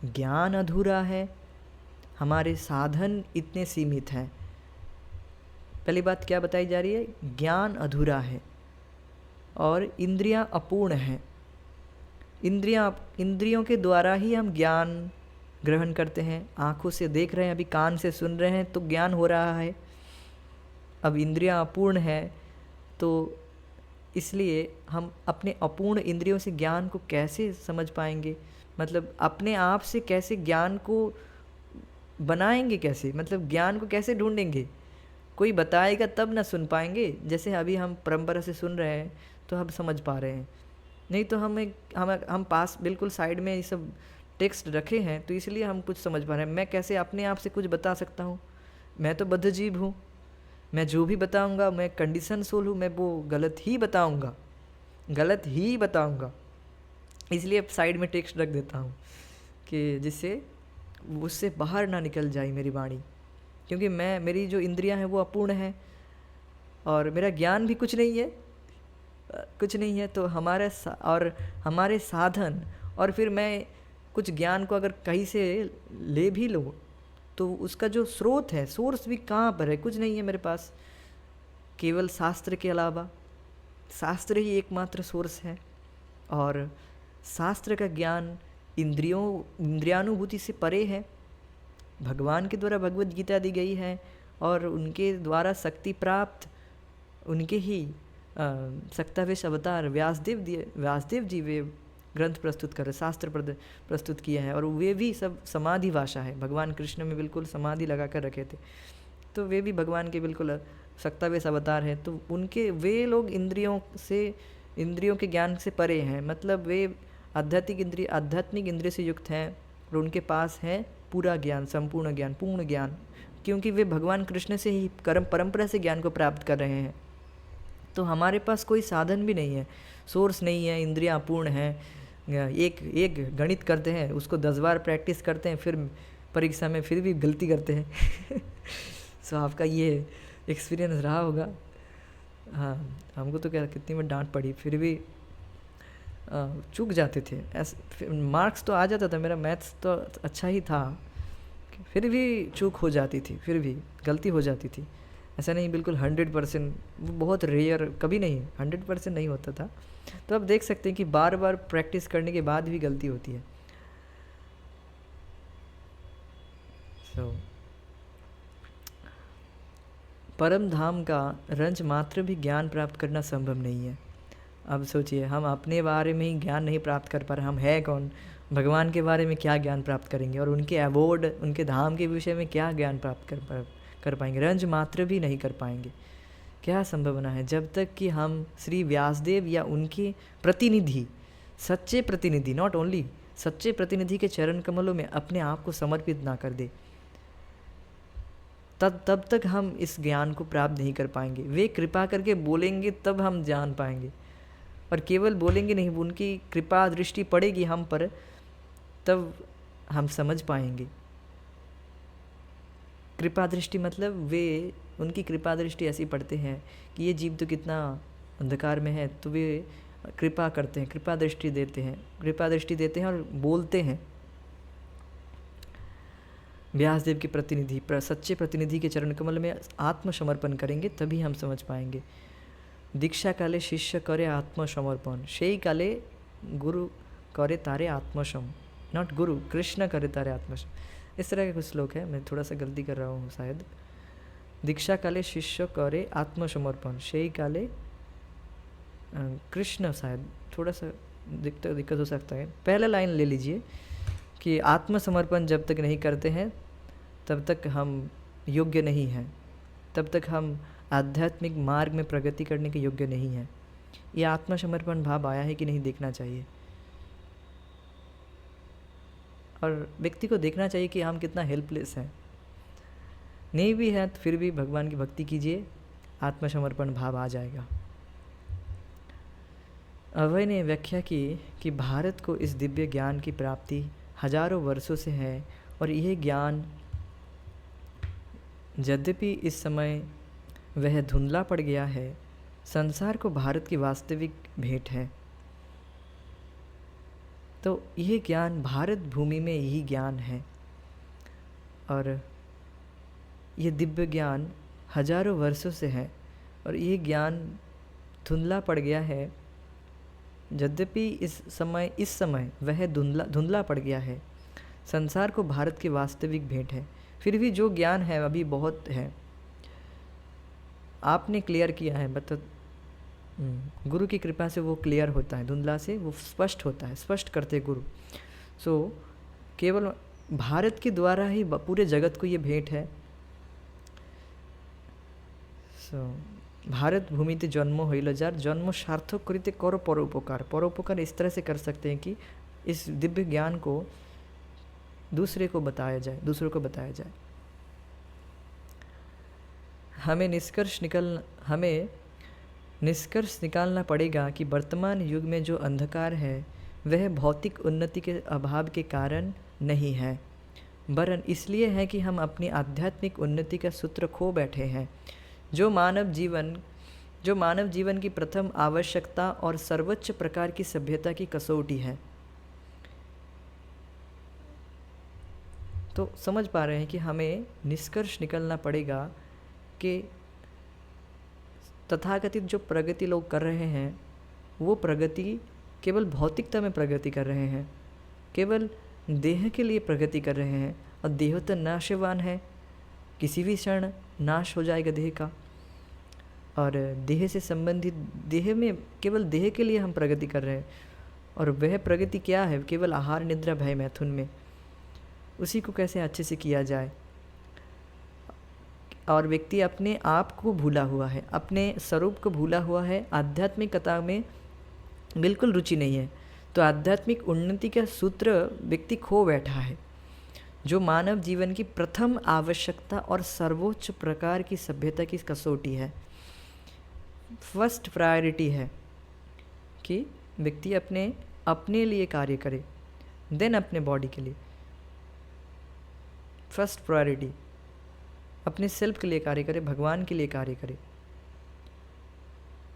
ज्ञान अधूरा है, हमारे साधन इतने सीमित हैं। पहली बात क्या बताई जा रही है? ज्ञान अधूरा है और इंद्रियां अपूर्ण हैं। इंद्रियों के द्वारा ही हम ज्ञान ग्रहण करते हैं। आँखों से देख रहे हैं, अभी कान से सुन रहे हैं, तो ज्ञान हो रहा है। अब इंद्रियां अपूर्ण है, तो इसलिए हम अपने अपूर्ण इंद्रियों से ज्ञान को कैसे समझ पाएंगे? मतलब अपने आप से कैसे ज्ञान को बनाएंगे, कैसे, मतलब ज्ञान को कैसे ढूंढेंगे? कोई बताएगा तब ना सुन पाएंगे। जैसे अभी हम परंपरा से सुन रहे हैं तो हम समझ पा रहे हैं, नहीं तो हम पास बिल्कुल साइड में ये सब टेक्स्ट रखे हैं, तो इसलिए हम कुछ समझ पा रहे हैं। मैं कैसे अपने आप से कुछ बता सकता हूँ? मैं तो बद्ध जीव हूँ। मैं जो भी बताऊँगा, मैं कंडीशन सोल हूँ, मैं वो गलत ही बताऊँगा। इसलिए अब साइड में टेक्स्ट रख देता हूँ कि जिससे उससे बाहर ना निकल जाए मेरी वाणी, क्योंकि मेरी जो इंद्रियां हैं वो अपूर्ण हैं और मेरा ज्ञान भी कुछ नहीं है। तो हमारे साधन, और फिर मैं कुछ ज्ञान को अगर कहीं से ले भी लूँ तो उसका जो स्रोत है, सोर्स भी कहाँ पर है? कुछ नहीं है मेरे पास, केवल शास्त्र के अलावा। शास्त्र ही एकमात्र सोर्स है, और शास्त्र का ज्ञान इंद्रियानुभूति से परे है। भगवान के द्वारा भगवद गीता दी गई है और उनके द्वारा शक्ति प्राप्त उनके ही सक्तावेश अवतार व्यासदेव जी वे ग्रंथ प्रस्तुत कर, शास्त्र प्रस्तुत किए हैं, और वे भी सब समाधि भाषा है। भगवान कृष्ण में बिल्कुल समाधि लगा कर रखे थे, तो वे भी भगवान के बिल्कुल सक्तावेश अवतार हैं। तो वे लोग इंद्रियों के ज्ञान से परे हैं, मतलब वे आध्यात्मिक इंद्रिय से युक्त हैं और उनके पास है पूरा ज्ञान, संपूर्ण ज्ञान, पूर्ण ज्ञान, क्योंकि वे भगवान कृष्ण से ही परंपरा से ज्ञान को प्राप्त कर रहे हैं। तो हमारे पास कोई साधन भी नहीं है, सोर्स नहीं है, इंद्रियां अपूर्ण हैं। एक गणित करते हैं, उसको 10 बार प्रैक्टिस करते हैं, फिर परीक्षा में फिर भी गलती करते हैं। सो आपका ये एक्सपीरियंस रहा होगा। हाँ, हमको तो क्या कितनी बार डांट पड़ी, फिर भी चूक जाते थे। ऐसे मार्क्स तो आ जाता था, मेरा मैथ्स तो अच्छा ही था, फिर भी चूक हो जाती थी, फिर भी गलती हो जाती थी। ऐसा नहीं बिल्कुल 100%, वो बहुत रेयर, कभी नहीं 100% नहीं होता था। तो आप देख सकते हैं कि बार बार प्रैक्टिस करने के बाद भी गलती होती है। परम धाम का रंज मात्र भी ज्ञान प्राप्त करना संभव नहीं है। अब सोचिए, हम अपने बारे में ही ज्ञान नहीं प्राप्त कर पा रहे, हम है कौन? भगवान के बारे में क्या ज्ञान प्राप्त करेंगे, और उनके अवॉर्ड, उनके धाम के विषय में क्या ज्ञान प्राप्त कर पाएंगे? रंज मात्र भी नहीं कर पाएंगे। क्या संभावना है? जब तक कि हम श्री व्यासदेव या उनके प्रतिनिधि, सच्चे प्रतिनिधि, नॉट ओनली सच्चे प्रतिनिधि के चरण कमलों में अपने आप को समर्पित ना कर दे, तब तक हम इस ज्ञान को प्राप्त नहीं कर पाएंगे। वे कृपा करके बोलेंगे तब हम जान पाएंगे, और केवल बोलेंगे नहीं, उनकी कृपा दृष्टि पड़ेगी हम पर, तब हम समझ पाएंगे। कृपा दृष्टि मतलब वे, उनकी कृपा दृष्टि ऐसी पड़ते हैं कि ये जीव तो कितना अंधकार में है, तो वे कृपा करते हैं, कृपा दृष्टि देते हैं और बोलते हैं। व्यासदेव के प्रतिनिधि, सच्चे प्रतिनिधि के चरण कमल में आत्मसमर्पण करेंगे, तभी हम समझ पाएंगे। दीक्षा काले शिष्य करे आत्मसमर्पण, शेई काले गुरु करे तारे आत्मसम, नॉट गुरु, कृष्ण करे तारे आत्मसम। इस तरह के कुछ श्लोक है, मैं थोड़ा सा गलती कर रहा हूँ शायद। दीक्षा काले शिष्य करे आत्मसमर्पण, शेई काले कृष्ण, शायद थोड़ा सा दिक्कत हो सकता है। पहला लाइन ले लीजिए कि आत्मसमर्पण जब तक नहीं करते हैं तब तक हम योग्य नहीं हैं, तब तक हम आध्यात्मिक मार्ग में प्रगति करने के योग्य नहीं हैं। ये आत्मसमर्पण भाव आया है कि नहीं देखना चाहिए, और व्यक्ति को देखना चाहिए कि हम कितना हेल्पलेस हैं। नहीं भी है तो फिर भी भगवान की भक्ति कीजिए, आत्मसमर्पण भाव आ जाएगा। अभय ने व्याख्या की कि भारत को इस दिव्य ज्ञान की प्राप्ति हजारों वर्षों से है, और यह ज्ञान यद्यपि इस समय वह धुंधला पड़ गया है, संसार को भारत की वास्तविक भेंट है। तो यह ज्ञान भारत भूमि में यही ज्ञान है, और यह दिव्य ज्ञान हजारों वर्षों से है, और यह ज्ञान धुंधला पड़ गया है। यद्यपि इस समय वह धुंधला पड़ गया है, संसार को भारत की वास्तविक भेंट है। फिर भी जो ज्ञान है अभी बहुत है, आपने क्लियर किया है, गुरु की कृपा से वो क्लियर होता है, धुंधला से वो स्पष्ट होता है, स्पष्ट करते गुरु। सो केवल भारत के द्वारा ही पूरे जगत को ये भेंट है। सो भारत भूमिते जन्म हईल जार, जन्म सार्थक करिते करो परोपकार। परोपकार इस तरह से कर सकते हैं कि इस दिव्य ज्ञान को दूसरों को बताया जाए। हमें निष्कर्ष निकालना पड़ेगा कि वर्तमान युग में जो अंधकार है वह भौतिक उन्नति के अभाव के कारण नहीं है, वरन इसलिए है कि हम अपनी आध्यात्मिक उन्नति का सूत्र खो बैठे हैं, जो मानव जीवन की प्रथम आवश्यकता और सर्वोच्च प्रकार की सभ्यता की कसौटी है। तो समझ पा रहे हैं कि हमें निष्कर्ष निकलना पड़ेगा कि तथाकथित जो प्रगति लोग कर रहे हैं वो प्रगति केवल भौतिकता में प्रगति कर रहे हैं, केवल देह के लिए प्रगति कर रहे हैं, और देह तो नाशवान है, किसी भी क्षण नाश हो जाएगा देह का। और देह से संबंधित, देह में केवल देह के लिए हम प्रगति कर रहे हैं, और वह प्रगति क्या है? केवल आहार निद्रा भय मैथुन में, उसी को कैसे अच्छे से किया जाए। और व्यक्ति अपने आप को भूला हुआ है, अपने स्वरूप को भूला हुआ है, आध्यात्मिकता में बिल्कुल रुचि नहीं है। तो आध्यात्मिक उन्नति का सूत्र व्यक्ति खो बैठा है, जो मानव जीवन की प्रथम आवश्यकता और सर्वोच्च प्रकार की सभ्यता की कसौटी है। फर्स्ट प्रायोरिटी है कि व्यक्ति अपने लिए कार्य करे, देन अपने बॉडी के लिए। फर्स्ट प्रायोरिटी अपने सेल्फ के लिए कार्य करे, भगवान के लिए कार्य करे,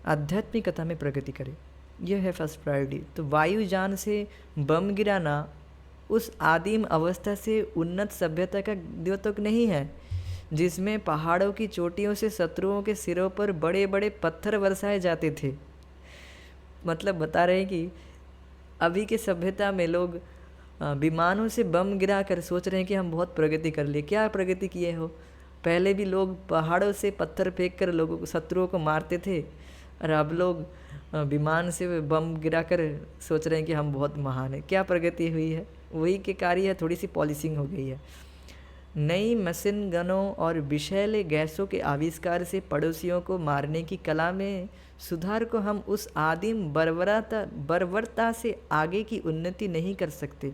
आध्यात्मिकता में प्रगति करे, यह है फर्स्ट प्रायोरिटी। तो वायुयान से बम गिराना उस आदिम अवस्था से उन्नत सभ्यता का द्योतक नहीं है, जिसमें पहाड़ों की चोटियों से शत्रुओं के सिरों पर बड़े बड़े पत्थर बरसाए जाते थे। मतलब बता रहे हैं कि अभी के सभ्यता में लोग विमानों से बम गिरा कर सोच रहे हैं कि हम बहुत प्रगति कर लिए। क्या प्रगति किए हो? पहले भी लोग पहाड़ों से पत्थर फेंक कर लोगों को, शत्रुओं को मारते थे, और अब लोग विमान से बम गिरा कर सोच रहे हैं कि हम बहुत महान हैं। क्या प्रगति हुई है? वही के कार्य है, थोड़ी सी पॉलिशिंग हो गई है। नई मशीन गनों और विषैले गैसों के आविष्कार से पड़ोसियों को मारने की कला में सुधार को हम उस आदिम बर्बरता से आगे की उन्नति नहीं कर सकते,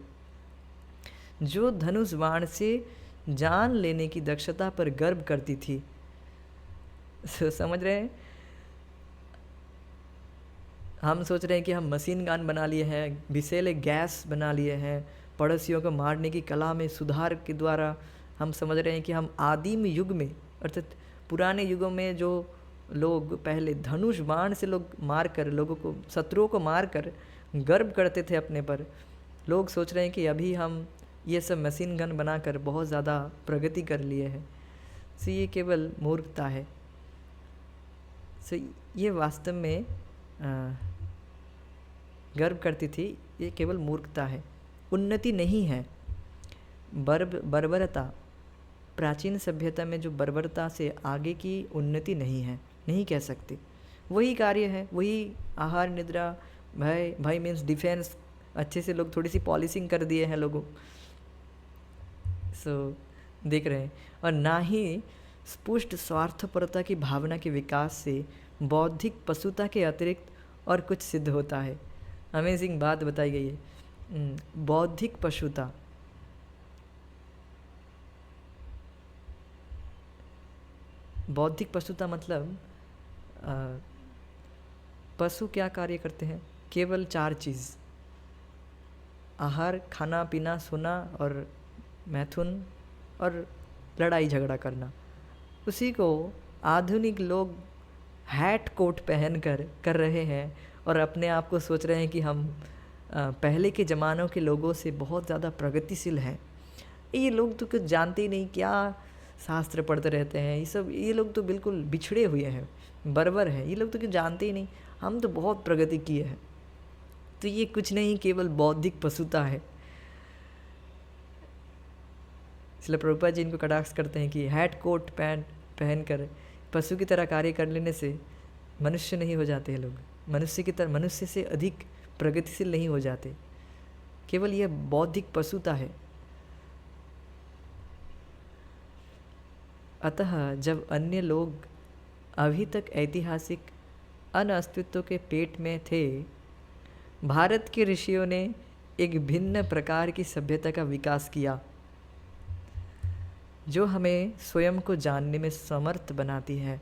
जो धनुष बाण से जान लेने की दक्षता पर गर्व करती थी। समझ रहे हैं? हम सोच रहे हैं कि हम मशीन गन बना लिए हैं, विषैले गैस बना लिए हैं, पड़ोसियों को मारने की कला में सुधार के द्वारा हम समझ रहे हैं कि हम आदिम युग में, अर्थात पुराने युगों में जो लोग पहले धनुष बाण से लोग मार कर लोगों को, शत्रुओं को मार कर गर्व करते थे अपने पर, लोग सोच रहे हैं कि अभी हम ये सब मशीन गन बनाकर बहुत ज़्यादा प्रगति कर लिए हैं। सो ये केवल मूर्खता है। सो ये वास्तव में गर्व करती थी, ये केवल मूर्खता है, उन्नति नहीं है। बर्बरता, प्राचीन सभ्यता में जो बर्बरता से आगे की उन्नति नहीं है, नहीं कह सकते। वही कार्य है, वही आहार निद्रा भय मीन्स डिफेंस, अच्छे से लोग थोड़ी सी पॉलिशिंग कर दिए हैं लोगों। सो देख रहे हैं। और ना ही स्पुष्ट स्वार्थपरता की भावना के विकास से बौद्धिक पशुता के अतिरिक्त और कुछ सिद्ध होता है। अमेजिंग बात बताई गई है। बौद्धिक पशुता, बौद्धिक पशुता मतलब पशु क्या कार्य करते हैं? केवल 4 चीज़, आहार, खाना पीना, सोना और मैथुन और लड़ाई झगड़ा करना। उसी को आधुनिक लोग हैट कोट पहन कर रहे हैं और अपने आप को सोच रहे हैं कि हम पहले के ज़मानों के लोगों से बहुत ज़्यादा प्रगतिशील हैं। ये लोग तो कुछ जानते ही नहीं, क्या शास्त्र पढ़ते रहते हैं ये लोग तो बिल्कुल बिछड़े हुए हैं, बर्बर हैं, ये लोग तो कुछ जानते ही नहीं, हम तो बहुत प्रगति किए हैं। तो ये कुछ नहीं, केवल बौद्धिक पशुता है। इसलिए प्रभुपाद जी इनको कटाक्ष करते हैं कि हैट कोट पैंट पहनकर पशु की तरह कार्य कर लेने से मनुष्य नहीं हो जाते हैं लोग, मनुष्य की तरह, मनुष्य से अधिक प्रगतिशील नहीं हो जाते। केवल यह बौद्धिक पशुता है। अतः जब अन्य लोग अभी तक ऐतिहासिक अनअस्तित्व के पेट में थे, भारत के ऋषियों ने एक भिन्न प्रकार की सभ्यता का विकास किया, जो हमें स्वयं को जानने में समर्थ बनाती है।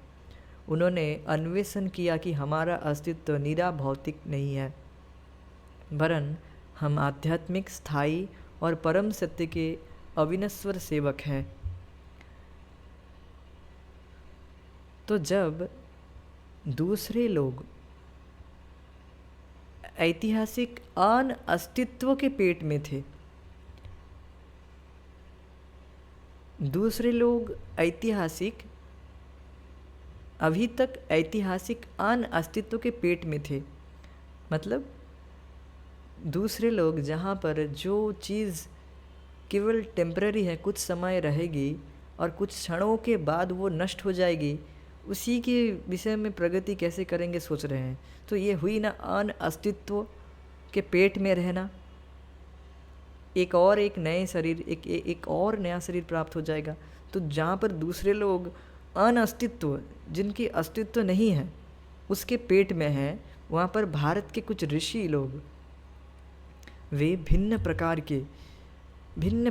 उन्होंने अन्वेषण किया कि हमारा अस्तित्व निरा भौतिक नहीं है, वरन हम आध्यात्मिक, स्थायी और परम सत्य के अविनश्वर सेवक हैं। तो जब दूसरे लोग ऐतिहासिक अनअस्तित्व के पेट में थे, दूसरे लोग ऐतिहासिक, अभी तक ऐतिहासिक अनअस्तित्व के पेट में थे, मतलब दूसरे लोग जहाँ पर जो चीज़ केवल टेम्पररी है, कुछ समय रहेगी और कुछ क्षणों के बाद वो नष्ट हो जाएगी, उसी के विषय में प्रगति कैसे करेंगे सोच रहे हैं। तो ये हुई ना अनअस्तित्व के पेट में रहना। एक नए शरीर, एक और नया शरीर प्राप्त हो जाएगा। तो जहाँ पर दूसरे लोग अनअस्तित्व, जिनकी अस्तित्व नहीं है, उसके पेट में है, वहाँ पर भारत के कुछ ऋषि लोग वे भिन्न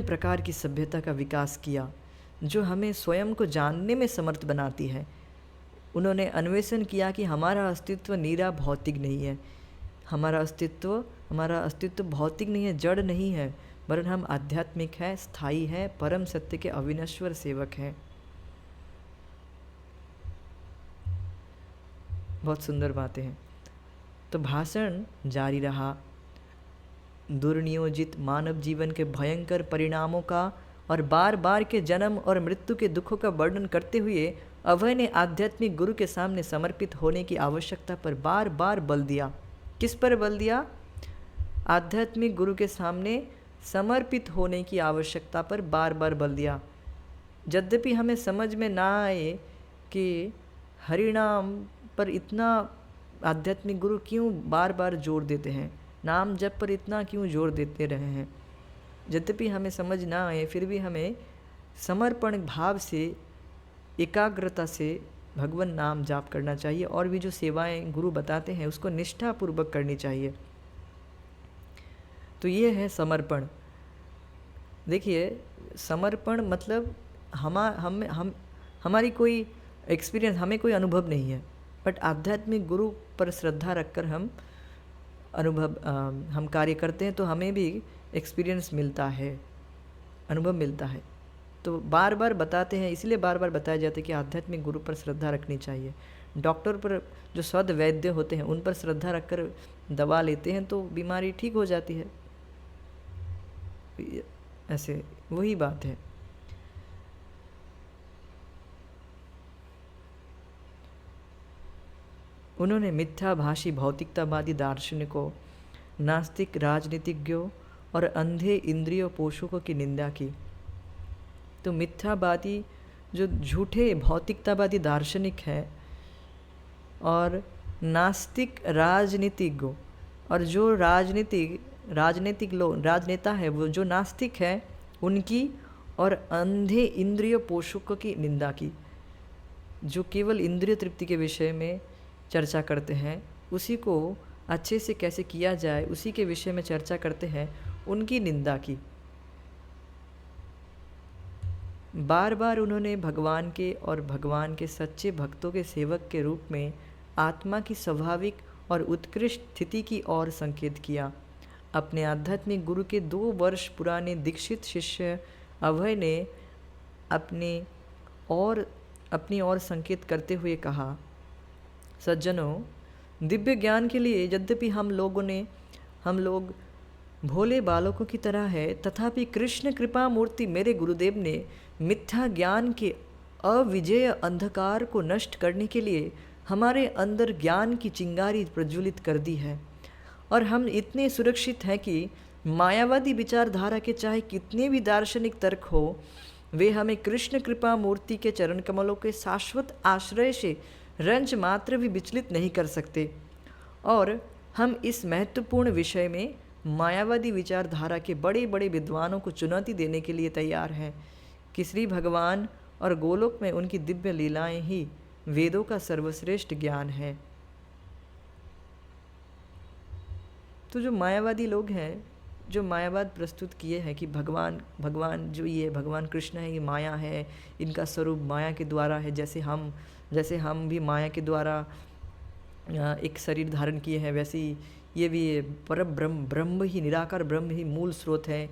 प्रकार की सभ्यता का विकास किया जो हमें स्वयं को जानने में समर्थ बनाती है। उन्होंने अन्वेषण किया कि हमारा अस्तित्व नीरा भौतिक नहीं है, हमारा अस्तित्व भौतिक नहीं है, जड़ नहीं है, वरन हम आध्यात्मिक है, स्थायी है, परम सत्य के अविनश्वर सेवक हैं। बहुत सुंदर बातें हैं। तो भाषण जारी रहा। दुर्नियोजित मानव जीवन के भयंकर परिणामों का और बार बार के जन्म और मृत्यु के दुखों का वर्णन करते हुए अभय ने आध्यात्मिक गुरु के सामने समर्पित होने की आवश्यकता पर बार बार बल दिया। किस पर बल दिया? आध्यात्मिक गुरु के सामने समर्पित होने की आवश्यकता पर बार बार बल दिया। यद्यपि हमें समझ में ना आए कि हरिनाम पर इतना आध्यात्मिक गुरु क्यों बार बार जोर देते हैं, नाम जप पर इतना क्यों जोर देते रहे हैं, यद्यपि हमें समझ ना आए फिर भी हमें समर्पण भाव से, एकाग्रता से भगवान नाम जाप करना चाहिए और भी जो सेवाएं गुरु बताते हैं उसको निष्ठापूर्वक करनी चाहिए। तो ये है समर्पण। देखिए, समर्पण मतलब हमारी कोई एक्सपीरियंस, हमें कोई अनुभव नहीं है, बट आध्यात्मिक गुरु पर श्रद्धा रखकर हम कार्य करते हैं तो हमें भी एक्सपीरियंस मिलता है, अनुभव मिलता है। तो बार बार बताते हैं, इसलिए बार बार बताया जाता है कि आध्यात्मिक गुरु पर श्रद्धा रखनी चाहिए। डॉक्टर पर, जो सद वैद्य होते हैं, उन पर श्रद्धा रखकर दवा लेते हैं तो बीमारी ठीक हो जाती है। ऐसे वही बात है। उन्होंने मिथ्याभाषी भौतिकतावादी दार्शनिकों, नास्तिक राजनीतिज्ञों और अंधे इंद्रिय पोषकों की निंदा की। तो मिथ्यावादी, जो झूठे भौतिकतावादी दार्शनिक हैं, और नास्तिक राजनीतिज्ञों, और जो राजनीतिक लोग, राजनेता है वो जो नास्तिक है उनकी, और अंधे इंद्रिय पोषकों की निंदा की, जो केवल इंद्रिय तृप्ति के विषय में चर्चा करते हैं, उसी को अच्छे से कैसे किया जाए उसी के विषय में चर्चा करते हैं, उनकी निंदा की। बार बार उन्होंने भगवान के और भगवान के सच्चे भक्तों के सेवक के रूप में आत्मा की स्वाभाविक और उत्कृष्ट स्थिति की ओर संकेत किया। अपने आध्यात्मिक गुरु के 2 वर्ष पुराने दीक्षित शिष्य अभय ने अपनी ओर संकेत करते हुए कहा, सज्जनों, दिव्य ज्ञान के लिए यद्यपि हम लोग भोले बालकों की तरह है, तथापि कृष्ण कृपा मूर्ति मेरे गुरुदेव ने मिथ्या ज्ञान के अविजेय अंधकार को नष्ट करने के लिए हमारे अंदर ज्ञान की चिंगारी प्रज्वलित कर दी है, और हम इतने सुरक्षित हैं कि मायावादी विचारधारा के चाहे कितने भी दार्शनिक तर्क हो, वे हमें कृष्ण कृपा मूर्ति के चरण कमलों के शाश्वत आश्रय से रंच मात्र भी विचलित नहीं कर सकते। और हम इस महत्वपूर्ण विषय में मायावादी विचारधारा के बड़े बड़े विद्वानों को चुनौती देने के लिए तैयार हैं कि श्री भगवान और गोलोक में उनकी दिव्य लीलाएं ही वेदों का सर्वश्रेष्ठ ज्ञान है। तो जो मायावादी लोग हैं, जो मायावाद प्रस्तुत किए हैं कि भगवान जो ये भगवान कृष्ण है, ये माया है, इनका स्वरूप माया के द्वारा है, जैसे हम भी माया के द्वारा एक शरीर धारण किए हैं, वैसे ही ये भी पर ब्रह्म ही, निराकार ब्रह्म ही मूल स्रोत है।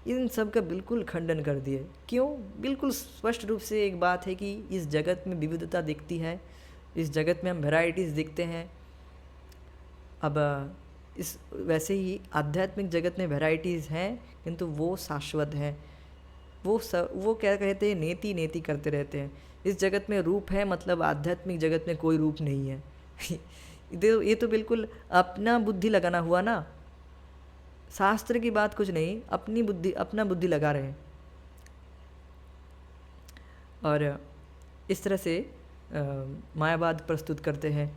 इन सब का बिल्कुल खंडन कर दिए। क्यों? बिल्कुल स्पष्ट रूप से एक बात है कि इस जगत में विविधता दिखती है, इस जगत में हम वैरायटीज़ दिखते हैं। अब वैसे ही आध्यात्मिक जगत में वैरायटीज़ हैं, किंतु वो शाश्वत है। वो क्या कहते हैं, नेति करते रहते हैं। इस जगत में रूप है, मतलब आध्यात्मिक जगत में कोई रूप नहीं है। ये तो बिल्कुल अपना बुद्धि लगाना हुआ ना। शास्त्र की बात कुछ नहीं, अपना बुद्धि लगा रहे हैं। और इस तरह से मायावाद प्रस्तुत करते हैं।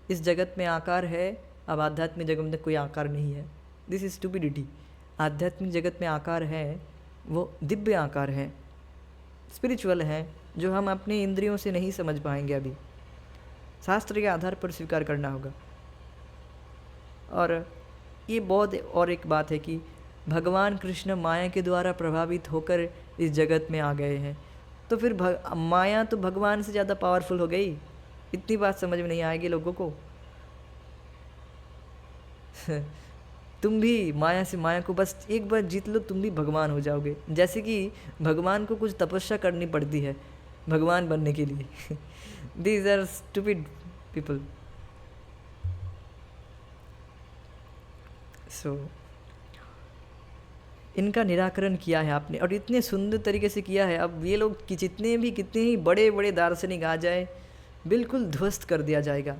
इस जगत में आकार है, अब आध्यात्मिक जगत में कोई आकार नहीं है। This is stupidity. आध्यात्मिक जगत में आकार है, वो दिव्य आकार है, स्पिरिचुअल है, जो हम अपने इंद्रियों से नहीं समझ पाएंगे। अभी शास्त्र के आधार पर स्वीकार करना होगा। और ये बहुत और एक बात है कि भगवान कृष्ण माया के द्वारा प्रभावित होकर इस जगत में आ गए हैं, तो फिर माया तो भगवान से ज़्यादा पावरफुल हो गई। इतनी बात समझ में नहीं आएगी लोगों को। तुम भी माया को बस एक बार जीत लो, तुम भी भगवान हो जाओगे। जैसे कि भगवान को कुछ तपस्या करनी पड़ती है भगवान बनने के लिए। These are stupid people. So इनका निराकरण किया है आपने, और इतने सुंदर तरीके से किया है। अब ये लोग कि कितने ही बड़े बड़े दार्शनिक आ जाए, बिल्कुल ध्वस्त कर दिया जाएगा।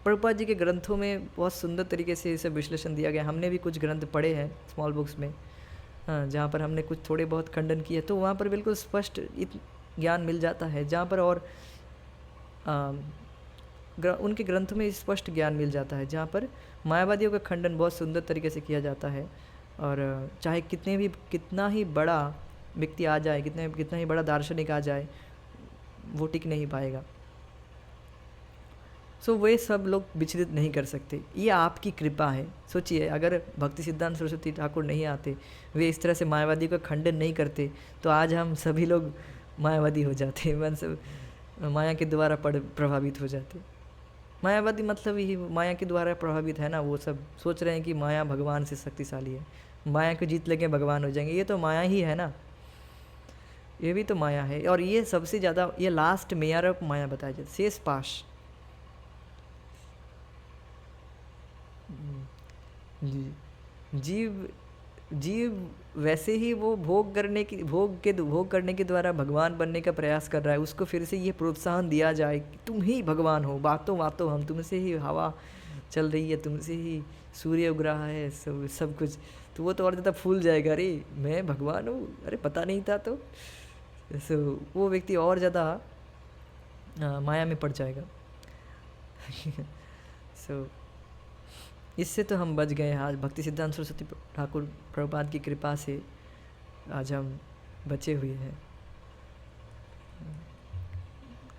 प्रभुपाद जी के ग्रंथों में बहुत सुंदर तरीके से इसे विश्लेषण दिया गया। हमने भी कुछ ग्रंथ पढ़े हैं स्मॉल बुक्स में, हाँ, जहाँ पर हमने कुछ थोड़े बहुत खंडन किए, तो वहाँ पर बिल्कुल स्पष्ट ज्ञान मिल जाता है। जहाँ पर और उनके ग्रंथों में स्पष्ट ज्ञान मिल जाता है, जहाँ पर मायावादियों का खंडन बहुत सुंदर तरीके से किया जाता है। और चाहे कितना ही बड़ा व्यक्ति आ जाए, कितना ही बड़ा दार्शनिक आ जाए, वो टिक नहीं पाएगा। सो वे सब लोग विचलित नहीं कर सकते। ये आपकी कृपा है। सोचिए, अगर भक्ति सिद्धांत सरस्वती ठाकुर नहीं आते, वे इस तरह से मायावादी का खंडन नहीं करते, तो आज हम सभी लोग मायावादी हो जाते, मन सब माया के द्वारा प्रभावित हो जाते। मायावादी मतलब ही माया के द्वारा प्रभावित है ना। वो सब सोच रहे हैं कि माया भगवान से शक्तिशाली है, माया को जीत लेंगे भगवान हो जाएंगे। ये तो माया ही है ना, ये भी तो माया है। और ये सबसे ज़्यादा, ये लास्ट मेयर ऑफ माया बताया जाए, शेष पाश। जीव वैसे ही वो भोग करने के द्वारा भगवान बनने का प्रयास कर रहा है। उसको फिर से ये प्रोत्साहन दिया जाए कि तुम ही भगवान हो, बातों हम तुमसे ही हवा चल रही है, तुमसे ही सूर्य उग रहा है, सब कुछ। तो वो तो और ज़्यादा फूल जाएगा, अरे मैं भगवान हूँ, अरे पता नहीं था। तो वो व्यक्ति और ज़्यादा माया में पड़ जाएगा। इससे तो हम बच गए। आज भक्ति सिद्धांत सरस्वती ठाकुर प्रभुपाद की कृपा से आज हम बचे हुए हैं।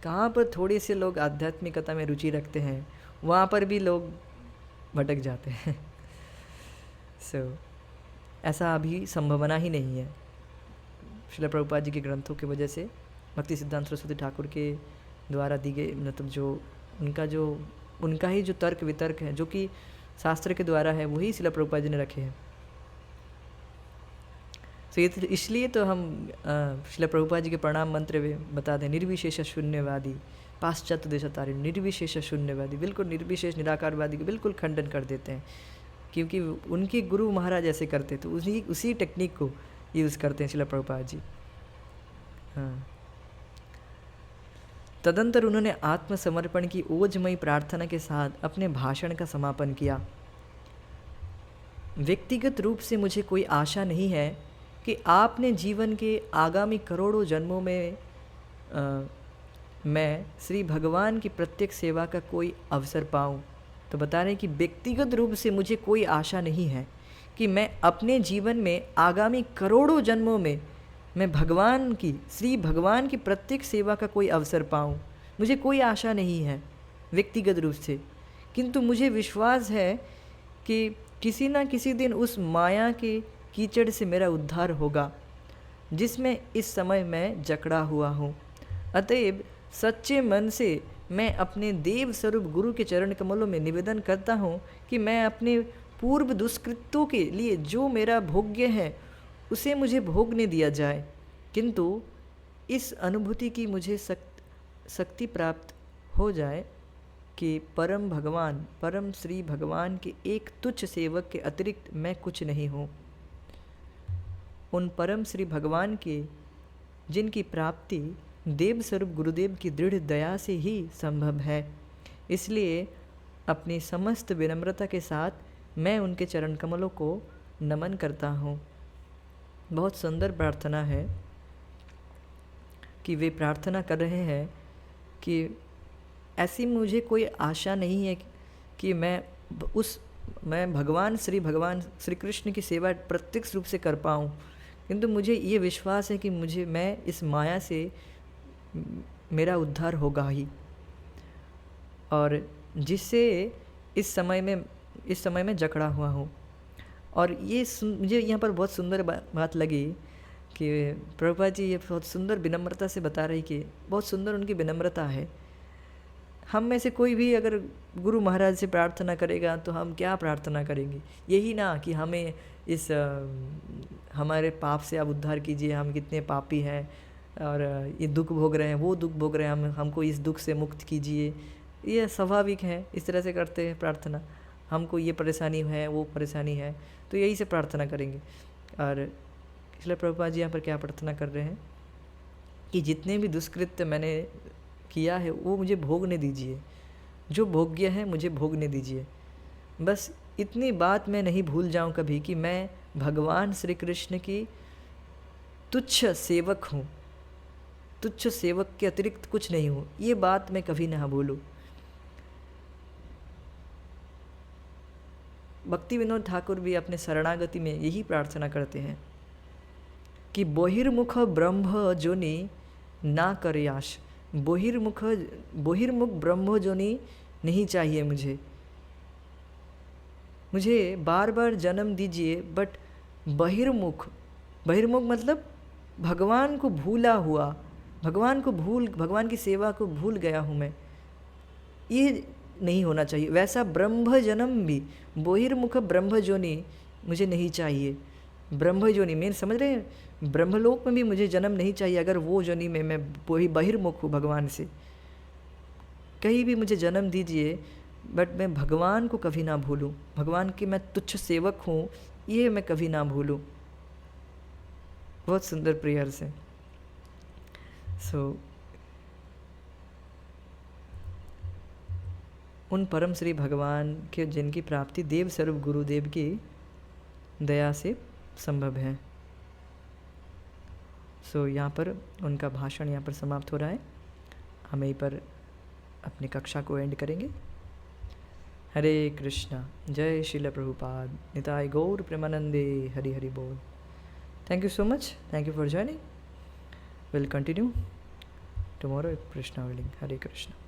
कहाँ पर थोड़े से लोग आध्यात्मिकता में रुचि रखते हैं, वहाँ पर भी लोग भटक जाते हैं। ऐसा अभी संभावना ही नहीं है। श्रील प्रभुपाद जी के ग्रंथों की वजह से, भक्ति सिद्धांत सरस्वती ठाकुर के द्वारा दी गई, मतलब जो उनका ही जो तर्क वितर्क है, जो कि शास्त्र के द्वारा है, वही श्रील प्रभुपाद जी ने रखे हैं। इसलिए तो हम श्रील प्रभुपाद जी के प्रणाम मंत्र में बता दें, निर्विशेष शून्यवादी पाश्चात्य देशतारी, निर्विशेष शून्यवादी, बिल्कुल निर्विशेष निराकारवादी को बिल्कुल खंडन कर देते हैं। क्योंकि उनके गुरु महाराज ऐसे करते, तो उसी टेक्निक को यूज़ करते हैं श्रील प्रभुपाद जी। हाँ, तदंतर उन्होंने आत्मसमर्पण की ओजमयी प्रार्थना के साथ अपने भाषण का समापन किया। व्यक्तिगत रूप से मुझे कोई आशा नहीं है कि आपने जीवन के आगामी करोड़ों जन्मों में मैं श्री भगवान की प्रत्यक्ष सेवा का कोई अवसर पाऊं। तो बता रहे हैं कि व्यक्तिगत रूप से मुझे कोई आशा नहीं है कि मैं अपने जीवन में आगामी करोड़ों जन्मों में मैं श्री भगवान की प्रत्यक्ष सेवा का कोई अवसर पाऊं। मुझे कोई आशा नहीं है व्यक्तिगत रूप से, किंतु मुझे विश्वास है कि किसी न किसी दिन उस माया के कीचड़ से मेरा उद्धार होगा जिसमें इस समय मैं जकड़ा हुआ हूँ। अतएव सच्चे मन से मैं अपने देव स्वरूप गुरु के चरण कमलों में निवेदन करता हूँ कि मैं अपने पूर्व दुष्कृत्यों के लिए जो मेरा भोग्य है उसे मुझे भोगने दिया जाए, किंतु इस अनुभूति की मुझे शक्ति प्राप्त हो जाए कि परम श्री भगवान के एक तुच्छ सेवक के अतिरिक्त मैं कुछ नहीं हूँ। उन परम श्री भगवान के जिनकी प्राप्ति देव स्वरूप गुरुदेव की दृढ़ दया से ही संभव है, इसलिए अपनी समस्त विनम्रता के साथ मैं उनके चरण कमलों को नमन करता हूँ। बहुत सुंदर प्रार्थना है कि वे प्रार्थना कर रहे हैं कि ऐसी मुझे कोई आशा नहीं है कि मैं भगवान श्री कृष्ण की सेवा प्रत्यक्ष रूप से कर पाऊँ, किंतु मुझे ये विश्वास है कि मैं इस माया से मेरा उद्धार होगा ही, और जिससे इस समय में जकड़ा हुआ हूँ। और ये मुझे यहाँ पर बहुत सुंदर बात लगी कि प्रभुपाद जी ये बहुत सुंदर विनम्रता से बता रही कि बहुत सुंदर उनकी विनम्रता है। हम में से कोई भी अगर गुरु महाराज से प्रार्थना करेगा तो हम क्या प्रार्थना करेंगे? यही ना कि हमें इस हमारे पाप से आप उद्धार कीजिए, हम कितने पापी हैं और ये दुख भोग रहे हैं, वो दुख भोग रहे हैं, हमको इस दुख से मुक्त कीजिए। ये स्वाभाविक है, इस तरह से करते हैं प्रार्थना। हमको ये परेशानी है, वो परेशानी है, तो यही से प्रार्थना करेंगे। और इसलिए प्रभुपाद जी यहाँ पर क्या प्रार्थना कर रहे हैं कि जितने भी दुष्कृत्य मैंने किया है वो मुझे भोगने दीजिए, जो भोग्य है मुझे भोगने दीजिए। बस इतनी बात मैं नहीं भूल जाऊं कभी कि मैं भगवान श्री कृष्ण की तुच्छ सेवक हूँ, तुच्छ सेवक के अतिरिक्त कुछ नहीं हूँ, ये बात मैं कभी ना भूलूं। भक्ति विनोद ठाकुर भी अपने शरणागति में यही प्रार्थना करते हैं कि बहिर्मुख ब्रह्म जोनि ना करे आश। बहिर्मुख ब्रह्म जोनि नहीं चाहिए मुझे बार बार जन्म दीजिए, बट बहिर्मुख मतलब भगवान को भूला हुआ, भगवान की सेवा को भूल गया हूँ मैं, ये नहीं होना चाहिए। वैसा ब्रह्म जन्म भी, बहिर्मुख ब्रह्म जोनि मुझे नहीं चाहिए। ब्रह्म जोनि में समझ रहे हैं, ब्रह्मलोक में भी मुझे जन्म नहीं चाहिए अगर वो जोनि में मैं वही बहिर्मुख हूँ भगवान से। कहीं भी मुझे जन्म दीजिए, बट मैं भगवान को कभी ना भूलूं, भगवान की मैं तुच्छ सेवक हूँ ये मैं कभी ना भूलूं। बहुत सुंदर प्रेयर्स है। उन परम श्री भगवान के जिनकी प्राप्ति देव स्वरूप गुरुदेव की दया से संभव है। यहाँ पर उनका भाषण यहाँ पर समाप्त हो रहा है। हम यहीं पर अपनी कक्षा को एंड करेंगे। हरे कृष्णा, जय श्रील प्रभुपाद, निताय गौर प्रेमानंदे, हरि हरि बोल। Thank you so much, thank you for joining. Will continue tomorrow Krishna willing. Hare Krishna.